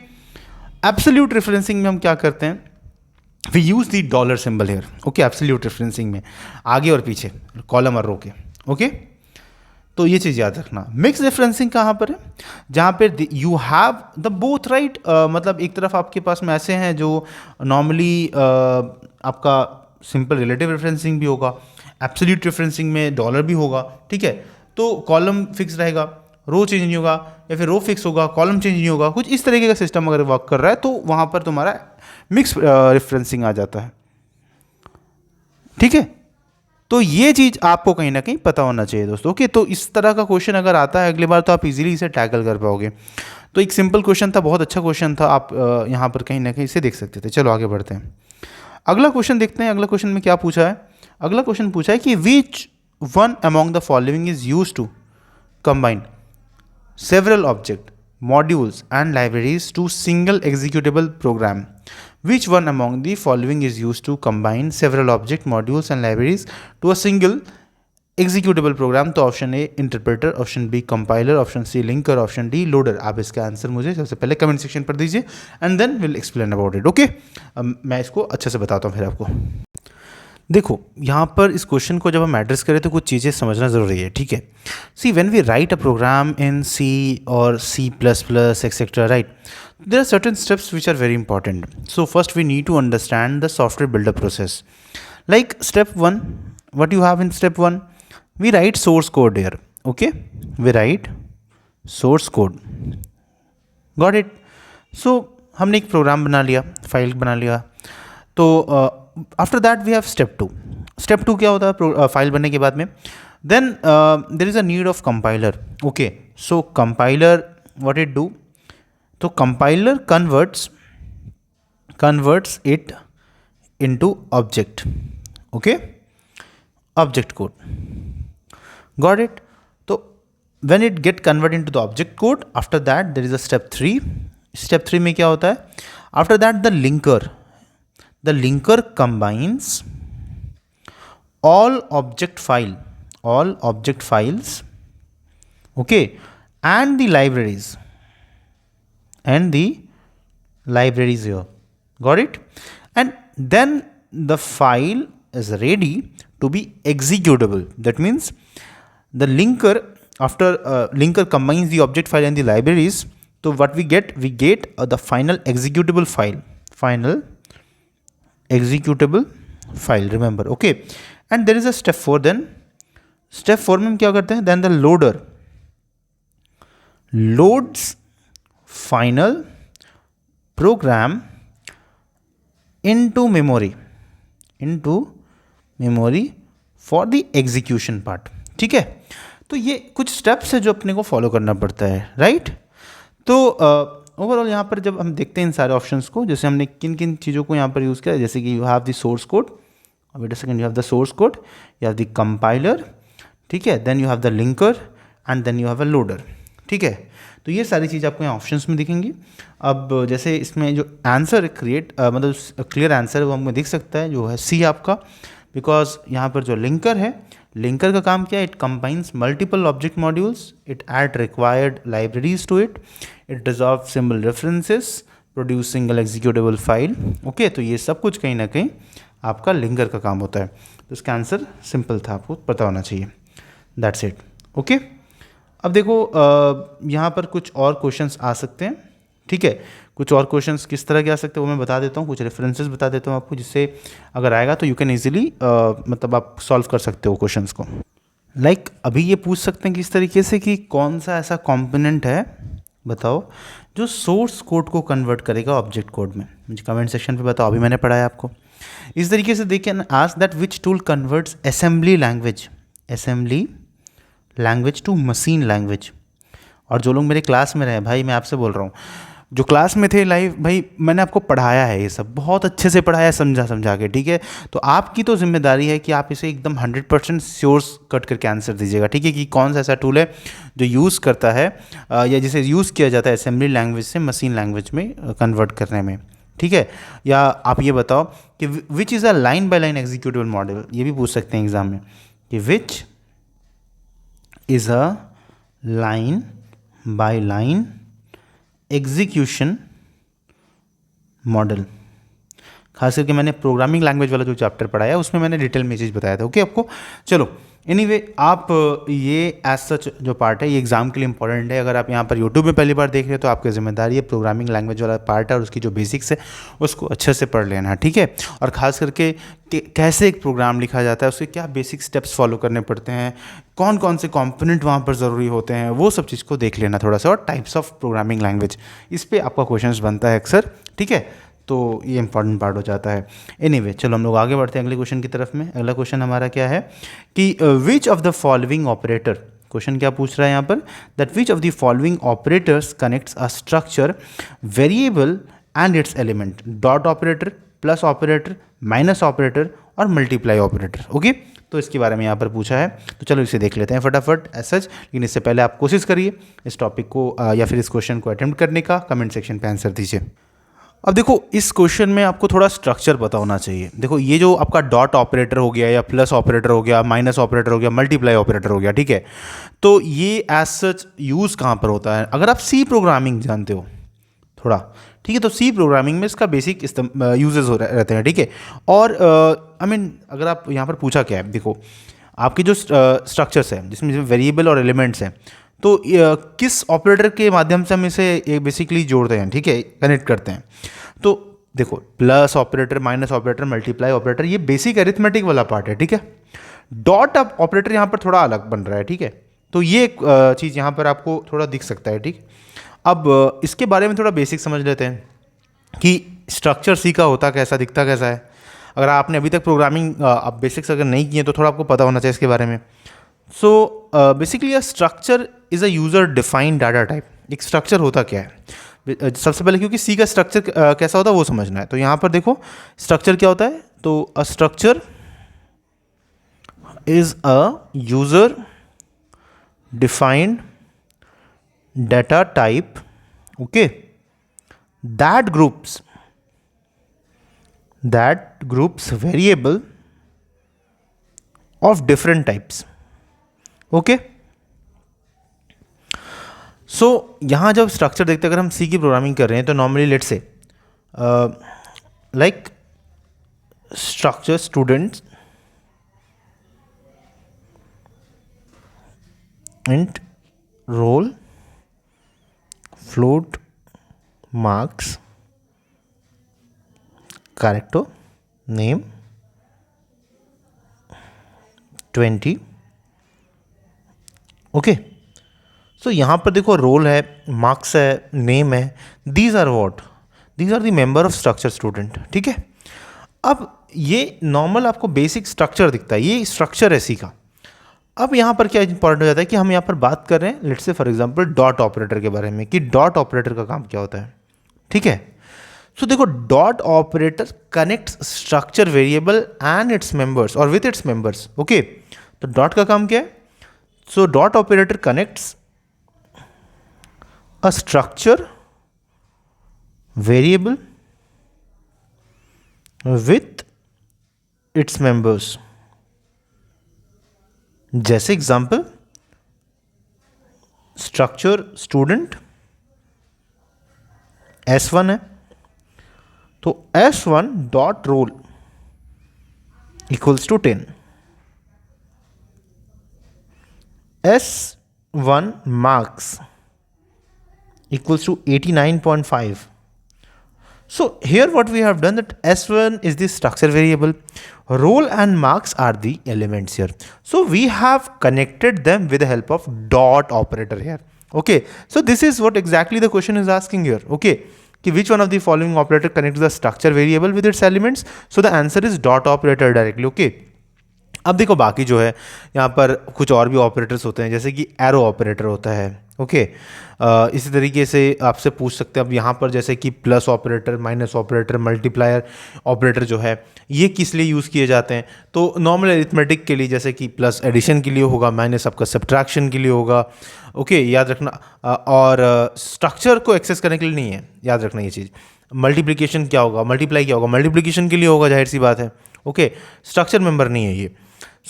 Absolute referencing में हम क्या करते हैं, we use the dollar symbol here, okay, absolute referencing में आगे और पीछे कॉलम और रो के, ओके। तो ये चीज़ याद रखना। मिक्स रेफरेंसिंग कहाँ पर है, जहाँ पर you have the both, right, मतलब एक तरफ आपके पास में ऐसे हैं जो नॉर्मली आपका सिंपल रिलेटिव रेफरेंसिंग भी होगा, एब्सोल्यूट रेफरेंसिंग में डॉलर भी होगा, ठीक है। तो कॉलम फिक्स रहेगा, रो चेंज नहीं होगा, या फिर रो फिक्स होगा, कॉलम चेंज नहीं होगा, कुछ इस तरीके का सिस्टम अगर वर्क कर रहा है तो वहाँ पर तुम्हारा मिक्स रेफरेंसिंग आ जाता है, ठीक है। तो ये चीज़ आपको कहीं ना कहीं पता होना चाहिए दोस्तों, ओके। तो इस तरह का क्वेश्चन अगर आता है अगली बार तो आप इजीली इसे टैकल कर पाओगे। तो एक सिंपल क्वेश्चन था, बहुत अच्छा क्वेश्चन था, आप यहाँ पर कहीं ना कहीं इसे देख सकते थे। चलो आगे बढ़ते हैं, अगला क्वेश्चन देखते हैं। अगला क्वेश्चन में क्या पूछा है, अगला क्वेश्चन पूछा है कि which one among the following is use to combine several object, modules and libraries to single executable program. Which one among the following is used to combine several object, modules and libraries to a single executable program? तो option A interpreter, option B compiler, option C linker, option D loader. आप इसका answer मुझे सबसे पहले comment section पर दीजिए and then will explain about it, okay. मैं इसको अच्छे से बताता हूँ फिर आपको। देखो यहाँ पर इस क्वेश्चन को जब हम एड्रेस करें तो कुछ चीज़ें समझना ज़रूरी है, ठीक है। See when we write a program in C और C++ etcetera, right, there are certain steps which are very important. So first we need to understand the software buildup process. Like step 1, what you have in step 1, we write source code here, okay, we write source code, got it. So हमने एक program बना लिया, file बना लिया, तो after that we have step 2। Step 2 क्या होता है फाइल बनने के बाद में, then there is a need of compiler, okay. So compiler what it do, तो compiler converts it into object, okay, object code, got it. तो when it get convert into the object code, after that there is a step 3। Step 3 में क्या होता है, After that, the linker combines all object files, okay, and the libraries here. Got it? And then the file is ready to be executable. That means the linker, after linker combines the object file and the libraries, so what we get the final executable file, remember, okay. And there is a step 4. then step 4 में हम क्या करते हैं, then the loader loads final program into memory for the execution part. ठीक है, तो ये कुछ स्टेप्स है जो अपने को फॉलो करना पड़ता है, राइट। तो ओवरऑल यहाँ पर जब हम देखते हैं इन सारे ऑप्शंस को, जैसे हमने किन किन चीज़ों को यहाँ पर यूज़ किया, जैसे कि you have the source code, wait a second, you have the source code, you have the compiler, ठीक है, then you have the linker and then you have a loader, ठीक है। तो ये सारी चीज़ आपको यहाँ ऑप्शंस में दिखेंगी। अब जैसे इसमें जो आंसर मतलब क्लियर आंसर है वो हमें दिख सकता है, जो है सी आपका, बिकॉज यहाँ पर जो लिंकर है, लिंकर का काम क्या है, it combines multiple object modules, it add required libraries to it dissolve symbol references, produce single executable file, okay. तो ये सब कुछ कहीं ना कहीं आपका लिंकर का काम होता है। तो इसका आंसर सिंपल था, आपको पता होना चाहिए, दैट्स इट, ओके। अब देखो यहाँ पर कुछ और क्वेश्चंस आ सकते हैं, ठीक है। कुछ और क्वेश्चंस किस तरह के आ सकते हैं वो मैं बता देता हूँ, कुछ रेफरेंसेस बता देता हूँ आपको, जिससे अगर आएगा तो यू कैन ईजिली मतलब आप सॉल्व कर सकते हो क्वेश्चंस को। लाइक अभी ये पूछ सकते हैं कि इस तरीके से कि कौन सा ऐसा कॉम्पोनेंट है, बताओ, जो सोर्स कोड को कन्वर्ट करेगा ऑब्जेक्ट कोड में। मुझे कमेंट सेक्शन पे बताओ, अभी मैंने पढ़ाया आपको। इस तरीके से they can ask that which tool converts assembly language to machine language. और जो लोग मेरे क्लास में रहे, भाई मैं आपसे बोल रहा हूँ, जो क्लास में थे लाइव, भाई मैंने आपको पढ़ाया है, ये सब बहुत अच्छे से पढ़ाया है, समझा के, ठीक है। तो आपकी तो जिम्मेदारी है कि आप इसे एकदम 100% श्योर कट करके आंसर दीजिएगा, ठीक है, कि कौन सा ऐसा टूल है जो यूज़ करता है या जिसे यूज़ किया जाता है असेंबली लैंग्वेज से मशीन लैंग्वेज में कन्वर्ट करने में, ठीक है। या आप ये बताओ कि which is a line by line executable model, ये भी पूछ सकते हैं एग्जाम में, कि which is a line by line execution model. खास करके मैंने प्रोग्रामिंग लैंग्वेज वाला जो चैप्टर पढ़ाया उसमें मैंने डिटेल में चीज़ बताया था, ओके आपको। चलो एनीवे, आप ये एज सच जो पार्ट है ये एग्जाम के लिए इंपॉर्टेंट है। अगर आप यहाँ पर यूट्यूब में पहली बार देख रहे हो तो आपकी जिम्मेदारी है प्रोग्रामिंग लैंग्वेज वाला पार्ट है और उसकी जो बेसिक्स है उसको अच्छे से पढ़ लेना, ठीक है। और ख़ास करके कैसे एक प्रोग्राम लिखा जाता है, उसके क्या बेसिक स्टेप्स फॉलो करने पड़ते हैं, कौन कौन से कंपोनेंट वहाँ पर ज़रूरी होते हैं, वो सब चीज़ को देख लेना थोड़ा सा। और टाइप्स ऑफ प्रोग्रामिंग लैंग्वेज, इस पर आपका क्वेश्चन बनता है अक्सर, ठीक है। तो ये इंपॉर्टेंट पार्ट हो जाता है। एनीवे, चलो हम लोग आगे बढ़ते हैं अगले क्वेश्चन की तरफ में। अगला क्वेश्चन हमारा क्या है कि विच of the following operator, question क्या पूछ रहा है यहाँ पर, that which of the following operators connects a structure variable and it's element, dot operator, plus operator, minus operator और मल्टीप्लाई ऑपरेटर, ओके। तो इसके बारे में यहाँ पर पूछा है, तो चलो इसे देख लेते हैं फटाफट एज सच। लेकिन इससे पहले आप कोशिश करिए इस टॉपिक को या फिर इस क्वेश्चन को अटेम्प्ट करने का, कमेंट सेक्शन पे आंसर दीजिए। अब देखो इस क्वेश्चन में आपको थोड़ा स्ट्रक्चर पता होना चाहिए। देखो ये जो आपका डॉट ऑपरेटर हो गया या प्लस ऑपरेटर हो गया, माइनस ऑपरेटर हो गया, मल्टीप्लाई ऑपरेटर हो गया, ठीक है। तो ये एज सच यूज़ कहाँ पर होता है, अगर आप सी प्रोग्रामिंग जानते हो थोड़ा, ठीक है, तो सी प्रोग्रामिंग में इसका बेसिक यूजेस हो रहते हैं, ठीक है। और अगर आप यहाँ पर पूछा क्या है, देखो आपकी जो स्ट्रक्चर्स है जिसमें वेरिएबल और एलिमेंट्स हैं, तो किस ऑपरेटर के माध्यम से हम इसे बेसिकली जोड़ते हैं, ठीक है, कनेक्ट करते हैं। तो देखो plus operator, minus operator, multiply operator, ये बेसिक अरिथमेटिक वाला पार्ट है, ठीक है। डॉट ऑपरेटर यहाँ पर थोड़ा अलग बन रहा है, ठीक है। तो ये चीज़ यहाँ पर आपको थोड़ा दिख सकता है, ठीक। अब इसके बारे में थोड़ा बेसिक समझ लेते हैं कि स्ट्रक्चर सी का होता कैसा, दिखता कैसा है। अगर आपने अभी तक प्रोग्रामिंग आप बेसिक्स अगर नहीं किए तो थोड़ा आपको पता होना चाहिए इसके बारे में। So basically a structure is a user defined data type. एक स्ट्रक्चर होता क्या है, सबसे पहले क्योंकि सी का स्ट्रक्चर कैसा होता है वो समझना है। तो यहाँ पर देखो स्ट्रक्चर क्या होता है, तो a structure is a user defined data type, okay, that groups that groups variable of different types. Okay, so यहाँ जब स्ट्रक्चर देखते हैं, अगर हम सी की प्रोग्रामिंग कर रहे हैं तो normally let's say like structure students int roll float marks character name 20. Okay, so यहाँ पर देखो रोल है, मार्क्स है, नेम है, these are what, these are the member of structure student. ठीक है, अब ये नॉर्मल आपको बेसिक स्ट्रक्चर दिखता है, ये स्ट्रक्चर है सी का. अब यहाँ पर क्या इंपॉर्टेंट हो जाता है कि हम यहाँ पर बात कर रहे हैं let's say for example dot operator के बारे में, कि डॉट ऑपरेटर का काम क्या होता है. ठीक है, सो देखो dot operator connects structure variable and its members और विथ इट्स मेंबर्स. ओके, तो डॉट का काम क्या है? So dot operator connects a structure variable with its members. जैसे एग्जाम्पल स्ट्रक्चर स्टूडेंट S1 है, तो S1 dot roll equals to 10. S1 marks equals to 89.5. So here what we have done that S1 is the structure variable, roll and marks are the elements here. So we have connected them with the help of dot operator here. Okay, so this is what exactly the question is asking here. Okay, कि which one of the following operator connects the structure variable with its elements? So the answer is dot operator directly. Okay, अब देखो बाकी जो है यहाँ पर कुछ और भी ऑपरेटर्स होते हैं, जैसे कि एरो ऑपरेटर होता है. ओके, इसी तरीके से आपसे पूछ सकते हैं अब यहाँ पर जैसे कि plus operator, minus operator, multiplier operator जो है ये किस लिए यूज़ किए जाते हैं. तो नॉर्मल अरिथमेटिक के लिए, जैसे कि प्लस एडिशन के लिए होगा, माइनस आपका सब्ट्रैक्शन के लिए होगा. ओके, याद रखना. और स्ट्रक्चर को एक्सेस करने के लिए नहीं है, याद रखना ये चीज़. मल्टीप्लिकेशन क्या होगा, मल्टीप्लाई क्या होगा, मल्टीप्लिकेशन के लिए होगा, जाहिर सी बात है. ओके, स्ट्रक्चर मेंबर नहीं है ये.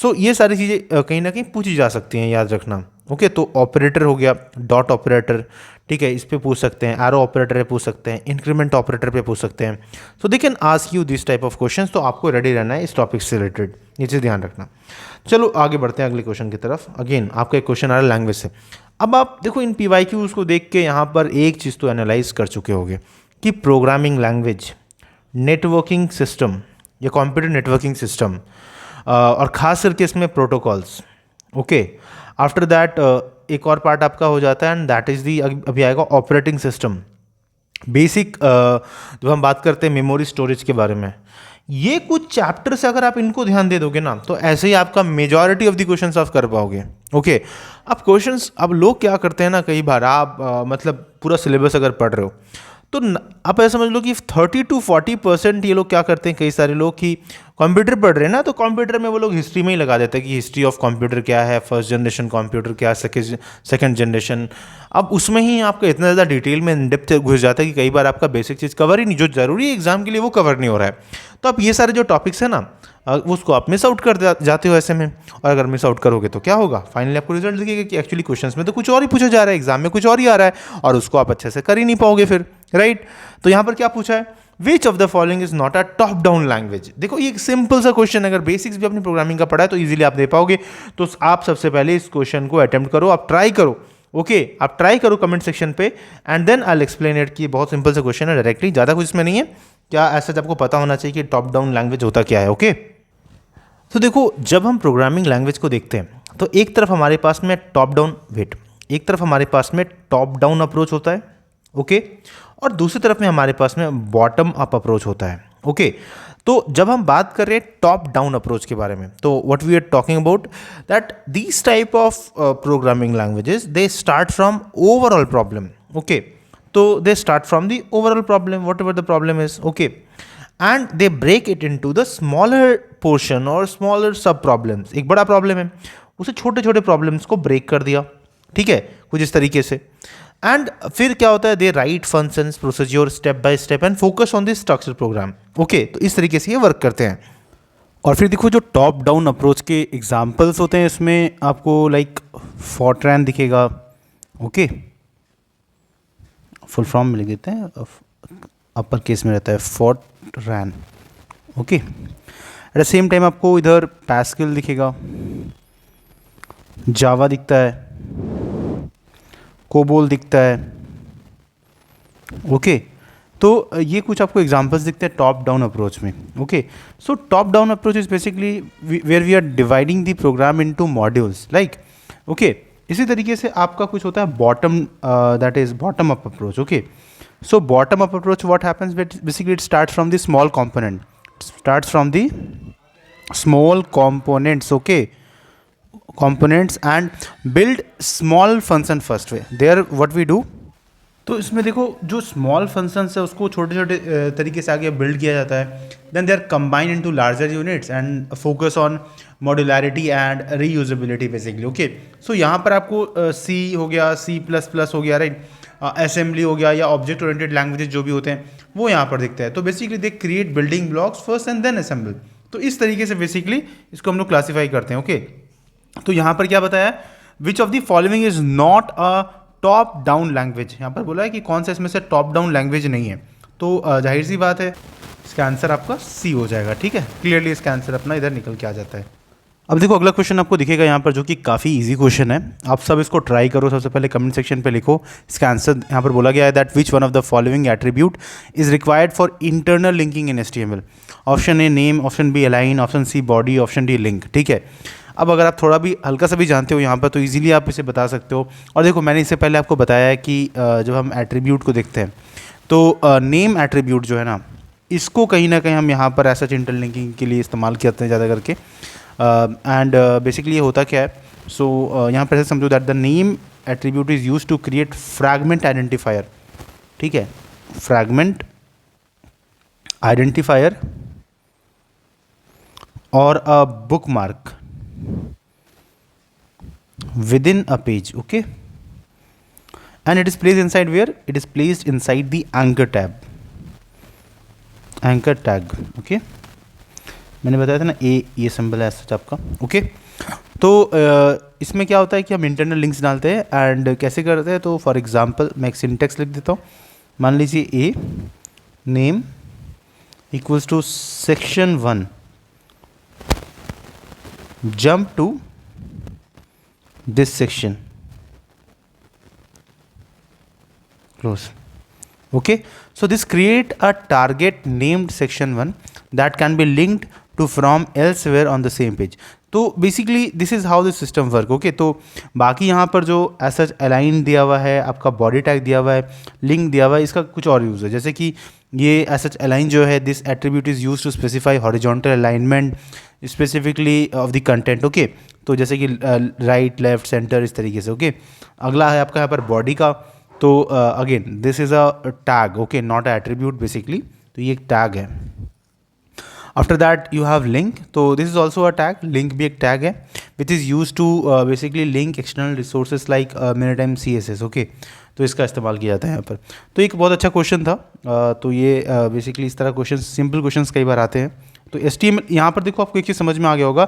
सो ये सारी चीज़ें कहीं ना कहीं पूछी जा सकती हैं, याद रखना. ओके, तो ऑपरेटर हो गया डॉट ऑपरेटर. ठीक है, इस पे पूछ सकते हैं, एरो ऑपरेटर पे पूछ सकते हैं, इंक्रीमेंट ऑपरेटर पे पूछ सकते हैं. So they can ask you this type of questions. तो आपको रेडी रहना है इस टॉपिक से रिलेटेड, ये चीज़ ध्यान रखना. चलो आगे बढ़ते हैं अगले क्वेश्चन की तरफ. अगेन आपका एक क्वेश्चन आ रहा है लैंग्वेज से. अब आप देखो इन PYQs को देख के यहाँ पर एक चीज़ तो एनालाइज कर चुके होंगे कि प्रोग्रामिंग लैंग्वेज, नेटवर्किंग सिस्टम या कंप्यूटर नेटवर्किंग सिस्टम, और ख़ास करके इसमें प्रोटोकॉल्स. ओके, आफ्टर दैट एक और पार्ट आपका हो जाता है एंड दैट इज़ दी, अभी आएगा ऑपरेटिंग सिस्टम. बेसिक जब हम बात करते हैं मेमोरी स्टोरेज के बारे में, ये कुछ चैप्टर से अगर आप इनको ध्यान दे दोगे ना तो ऐसे ही आपका मेजॉरिटी ऑफ द क्वेश्चंस आप कर पाओगे. ओके, अब क्वेश्चंस, अब लोग क्या करते हैं ना, कई बार आप मतलब पूरा सिलेबस अगर पढ़ रहे हो तो आप ऐसा समझ लो कि 30 to 40% ये लोग क्या करते हैं, कई सारे लोग कि कंप्यूटर पढ़ रहे हैं ना, तो कंप्यूटर में वो लोग हिस्ट्री में ही लगा देते हैं कि हिस्ट्री ऑफ कंप्यूटर क्या है, फर्स्ट जनरेशन कंप्यूटर क्या है, सेकंड जनरेशन. अब उसमें ही आपका इतना ज़्यादा डिटेल में इन डेप्थ घुस जाता है कि कई बार आपका बेसिक चीज़ कवर ही नहीं, जो ज़रूरी है एग्जाम के लिए वो कवर नहीं हो रहा है. तो आप ये सारे जो टॉपिक्स हैं ना उसको आप मिस आउट कर जाते हो ऐसे में. और अगर मिस आउट करोगे तो क्या होगा, फाइनली आपको रिजल्ट दिखेगा कि एक्चुअली क्वेश्चंस में तो कुछ और ही पूछा जा रहा है, एग्जाम में कुछ और ही आ रहा है और उसको आप अच्छे से कर ही नहीं पाओगे फिर, राइट. तो यहाँ पर क्या पूछा है, which of the following is not a top down language. देखो ये एक सिंपल सा क्वेश्चन, अगर बेसिक्स भी अपनी प्रोग्रामिंग का पढ़ा है तो इजीली आप दे पाओगे. तो आप सबसे पहले इस क्वेश्चन को अटेम्प्ट करो, आप ट्राई करो. ओके, आप ट्राई करो कमेंट सेक्शन पे and then I will explain it कि बहुत सिंपल सा क्वेश्चन है डायरेक्टली, ज़्यादा कुछ इसमें नहीं है. क्या ऐसा आपको पता होना चाहिए कि टॉप डाउन लैंग्वेज होता क्या है. ओके, तो देखो जब हम प्रोग्रामिंग लैंग्वेज को देखते हैं तो एक तरफ हमारे पास में टॉप डाउन, वेट, एक तरफ हमारे पास में टॉप डाउन अप्रोच होता है. ओके, और दूसरी तरफ में हमारे पास में बॉटम अप अप्रोच होता है. ओके, तो जब हम बात कर रहे हैं टॉप डाउन अप्रोच के बारे में, तो what we are talking about that these type of programming languages they start from overall problem. Okay, तो they start from the overall problem, whatever the problem is. Okay, and they break it into the smaller portion और smaller sub problems. एक बड़ा problem है, उसे छोटे छोटे problems को break कर दिया. ठीक है, कुछ इस तरीके से. एंड फिर क्या होता है, they write functions procedure step by step and focus on this structure program. Okay, तो इस तरीके से ये वर्क करते हैं। और फिर देखो जो टॉप डाउन अप्रोच के एग्जांपल्स होते हैं इसमें आपको लाइक फोर्ट्रान दिखेगा। ओके, फुल फॉर्म में लिख देते हैं, अपर केस में रहता है Fortran. Okay, eight the same time आपको इधर पैस्कल दिखेगा, जावा दिखता है, कोबोल दिखता है। ओके, तो ये कुछ आपको एग्जांपल्स दिखते हैं टॉप डाउन अप्रोच में। Okay, so top down approach is basically where we are dividing the program into modules like. Okay, इसी तरीके से आपका कुछ होता है bottom, that is bottom up approach. Okay, so bottom up approach what happens, basically it starts from the small component, starts from the small components. Okay, components and build small function first way. There what we do, तो इसमें देखो जो small functions है उसको छोटे छोटे तरीके से आगे बिल्ड किया जाता है, then they are combined into larger units and focus on modularity and reusability basically. Okay, so यहाँ पर आपको सी हो गया, C++ हो गया, राइट, असेंबली हो गया, या ऑब्जेक्ट ओरिएंटेड लैंग्वेजेस जो भी होते हैं वो यहाँ पर दिखता है। तो basically they create building blocks first and then assemble. तो इस तरीके से बेसिकली इसको हम लोग क्लासीफाई करते हैं। ओके, तो यहाँ पर क्या बताया, विच of the following is not a top down language. यहाँ पर बोला है कि कौन सा इसमें से टॉप डाउन लैंग्वेज नहीं है। तो जाहिर सी बात है इसका आंसर आपका सी हो जाएगा। ठीक है, क्लियरली इसका आंसर अपना इधर निकल के आ जाता है। अब देखो अगला क्वेश्चन आपको दिखेगा यहाँ पर, जो कि काफ़ी इजी क्वेश्चन है। आप सब इसको ट्राई करो। सबसे पहले कमेंट सेक्शन पे लिखो इसका आंसर। यहाँ पर बोला गया है that which one of the following attribute is required for internal linking in HTML। Option A name, option B align, option C body, option D link. ठीक है, अब अगर आप थोड़ा भी हल्का सा भी जानते हो यहाँ पर तो इजीली आप इसे बता सकते हो। और देखो मैंने इससे पहले आपको बताया है कि जब हम एट्रीब्यूट को देखते हैं तो नेम एट्रीब्यूट जो है ना, इसको कहीं ना कहीं हम यहाँ पर ऐसा इंटरलिंकिंग के लिए इस्तेमाल करते हैं ज़्यादा करके। एंड बेसिकली ये होता क्या है, सो यहाँ पर ऐसे समझो that the name attribute is use to create fragment identifier. ठीक है, फ्रैगमेंट आइडेंटिफायर और a bookmark within a page. Okay, and it is placed inside where? It is placed inside the anchor tab, anchor tag. Okay, मैंने बताया था ना ये symbol है ऐसा आपका। ओके, तो इसमें क्या होता है कि हम इंटरनल लिंक्स डालते हैं एंड कैसे करते हैं। तो फॉर एग्जांपल मैं एक सिंटेक्स लिख देता हूँ। मान लीजिए a name equals to section 1 jump to this section, close. Okay, so this create a target named section 1 that can be linked to from elsewhere on the same page. तो basically this is how this system work. Okay, तो बाकी यहाँ पर जो ऐसा align दिया हुआ है, आपका बॉडी टैग दिया हुआ है, लिंक दिया हुआ है, इसका कुछ और यूज़ है। जैसे कि ये एसच अलाइन जो है, this attribute is use to specify horizontal alignment specifically of the content. Okay, तो जैसे कि राइट लेफ्ट सेंटर इस तरीके से। ओके, अगला है आपका यहाँ पर बॉडी का। तो again this is a tag. Okay, not a attribute basically, तो ये एक टैग है। After that you have link, तो this is also a tag. Link भी एक टैग है which is use to basically link external resources like many time CSS। Okay, तो इसका इस्तेमाल किया जाता है यहाँ पर। तो एक बहुत अच्छा क्वेश्चन था। तो ये बेसिकली इस तरह क्वेश्चन, सिंपल क्वेश्चन कई बार आते हैं। तो HTML यहाँ पर देखो आपको एक चीज़ समझ में आ गया होगा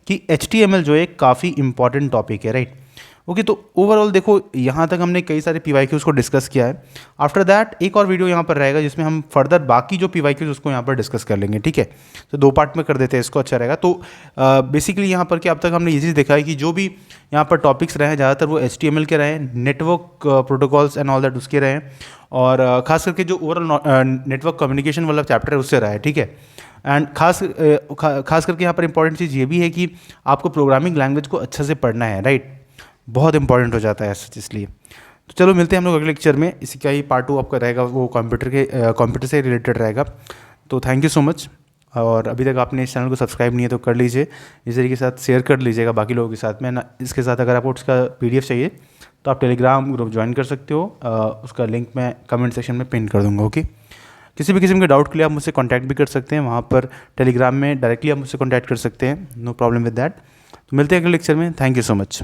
कि HTML जो है काफ़ी इंपॉर्टेंट टॉपिक है, राइट। ओके, तो ओवरऑल देखो यहाँ तक हमने कई सारे PYQs को डिस्कस किया है। आफ्टर दैट एक और वीडियो यहाँ पर रहेगा जिसमें हम फर्दर बाकी जो PYQs उसको यहाँ पर डिस्कस कर लेंगे। ठीक है, तो 2 पार्ट में कर देते हैं इसको, अच्छा रहेगा। तो बेसिकली यहाँ पर क्या अब तक हमने ये चीज़ देखा है कि जो भी यहाँ पर टॉपिक्स रहे हैं ज़्यादातर वो HTML के रहे हैं, network protocols and all that उसके रहे हैं, और खास करके जो ओवरऑल नेटवर्क कम्युनिकेशन वाला चैप्टर है उससे रहा है। ठीक है, एंड खास करके यहाँ पर इंपॉर्टेंट चीज़ ये भी है कि आपको प्रोग्रामिंग लैंग्वेज को अच्छे से पढ़ना है, राइट। बहुत इंपॉर्टेंट हो जाता है ऐसा, इसलिए। तो चलो मिलते हैं हम लोग अगले लेक्चर में। इसी का ही पार्ट 2 आपका रहेगा, वो कंप्यूटर से रिलेटेड रहेगा। तो थैंक यू सो मच। और अभी तक आपने इस चैनल को सब्सक्राइब नहीं है तो कर लीजिए, इस तरीके के साथ शेयर कर लीजिएगा बाकी लोगों के साथ में ना। इसके साथ अगर आपको उसका PDF चाहिए तो आप टेलीग्राम ग्रुप ज्वाइन कर सकते हो। उसका लिंक मैं कमेंट सेक्शन में पिन कर दूँगा। ओके, किसी भी किस्म के डाउट के लिए आप मुझसे कांटेक्ट भी कर सकते हैं वहाँ पर टेलीग्राम में, डायरेक्टली आप मुझसे कांटेक्ट कर सकते हैं, नो प्रॉब्लम विद दैट। तो मिलते हैं अगले लेक्चर में। Thank you so much.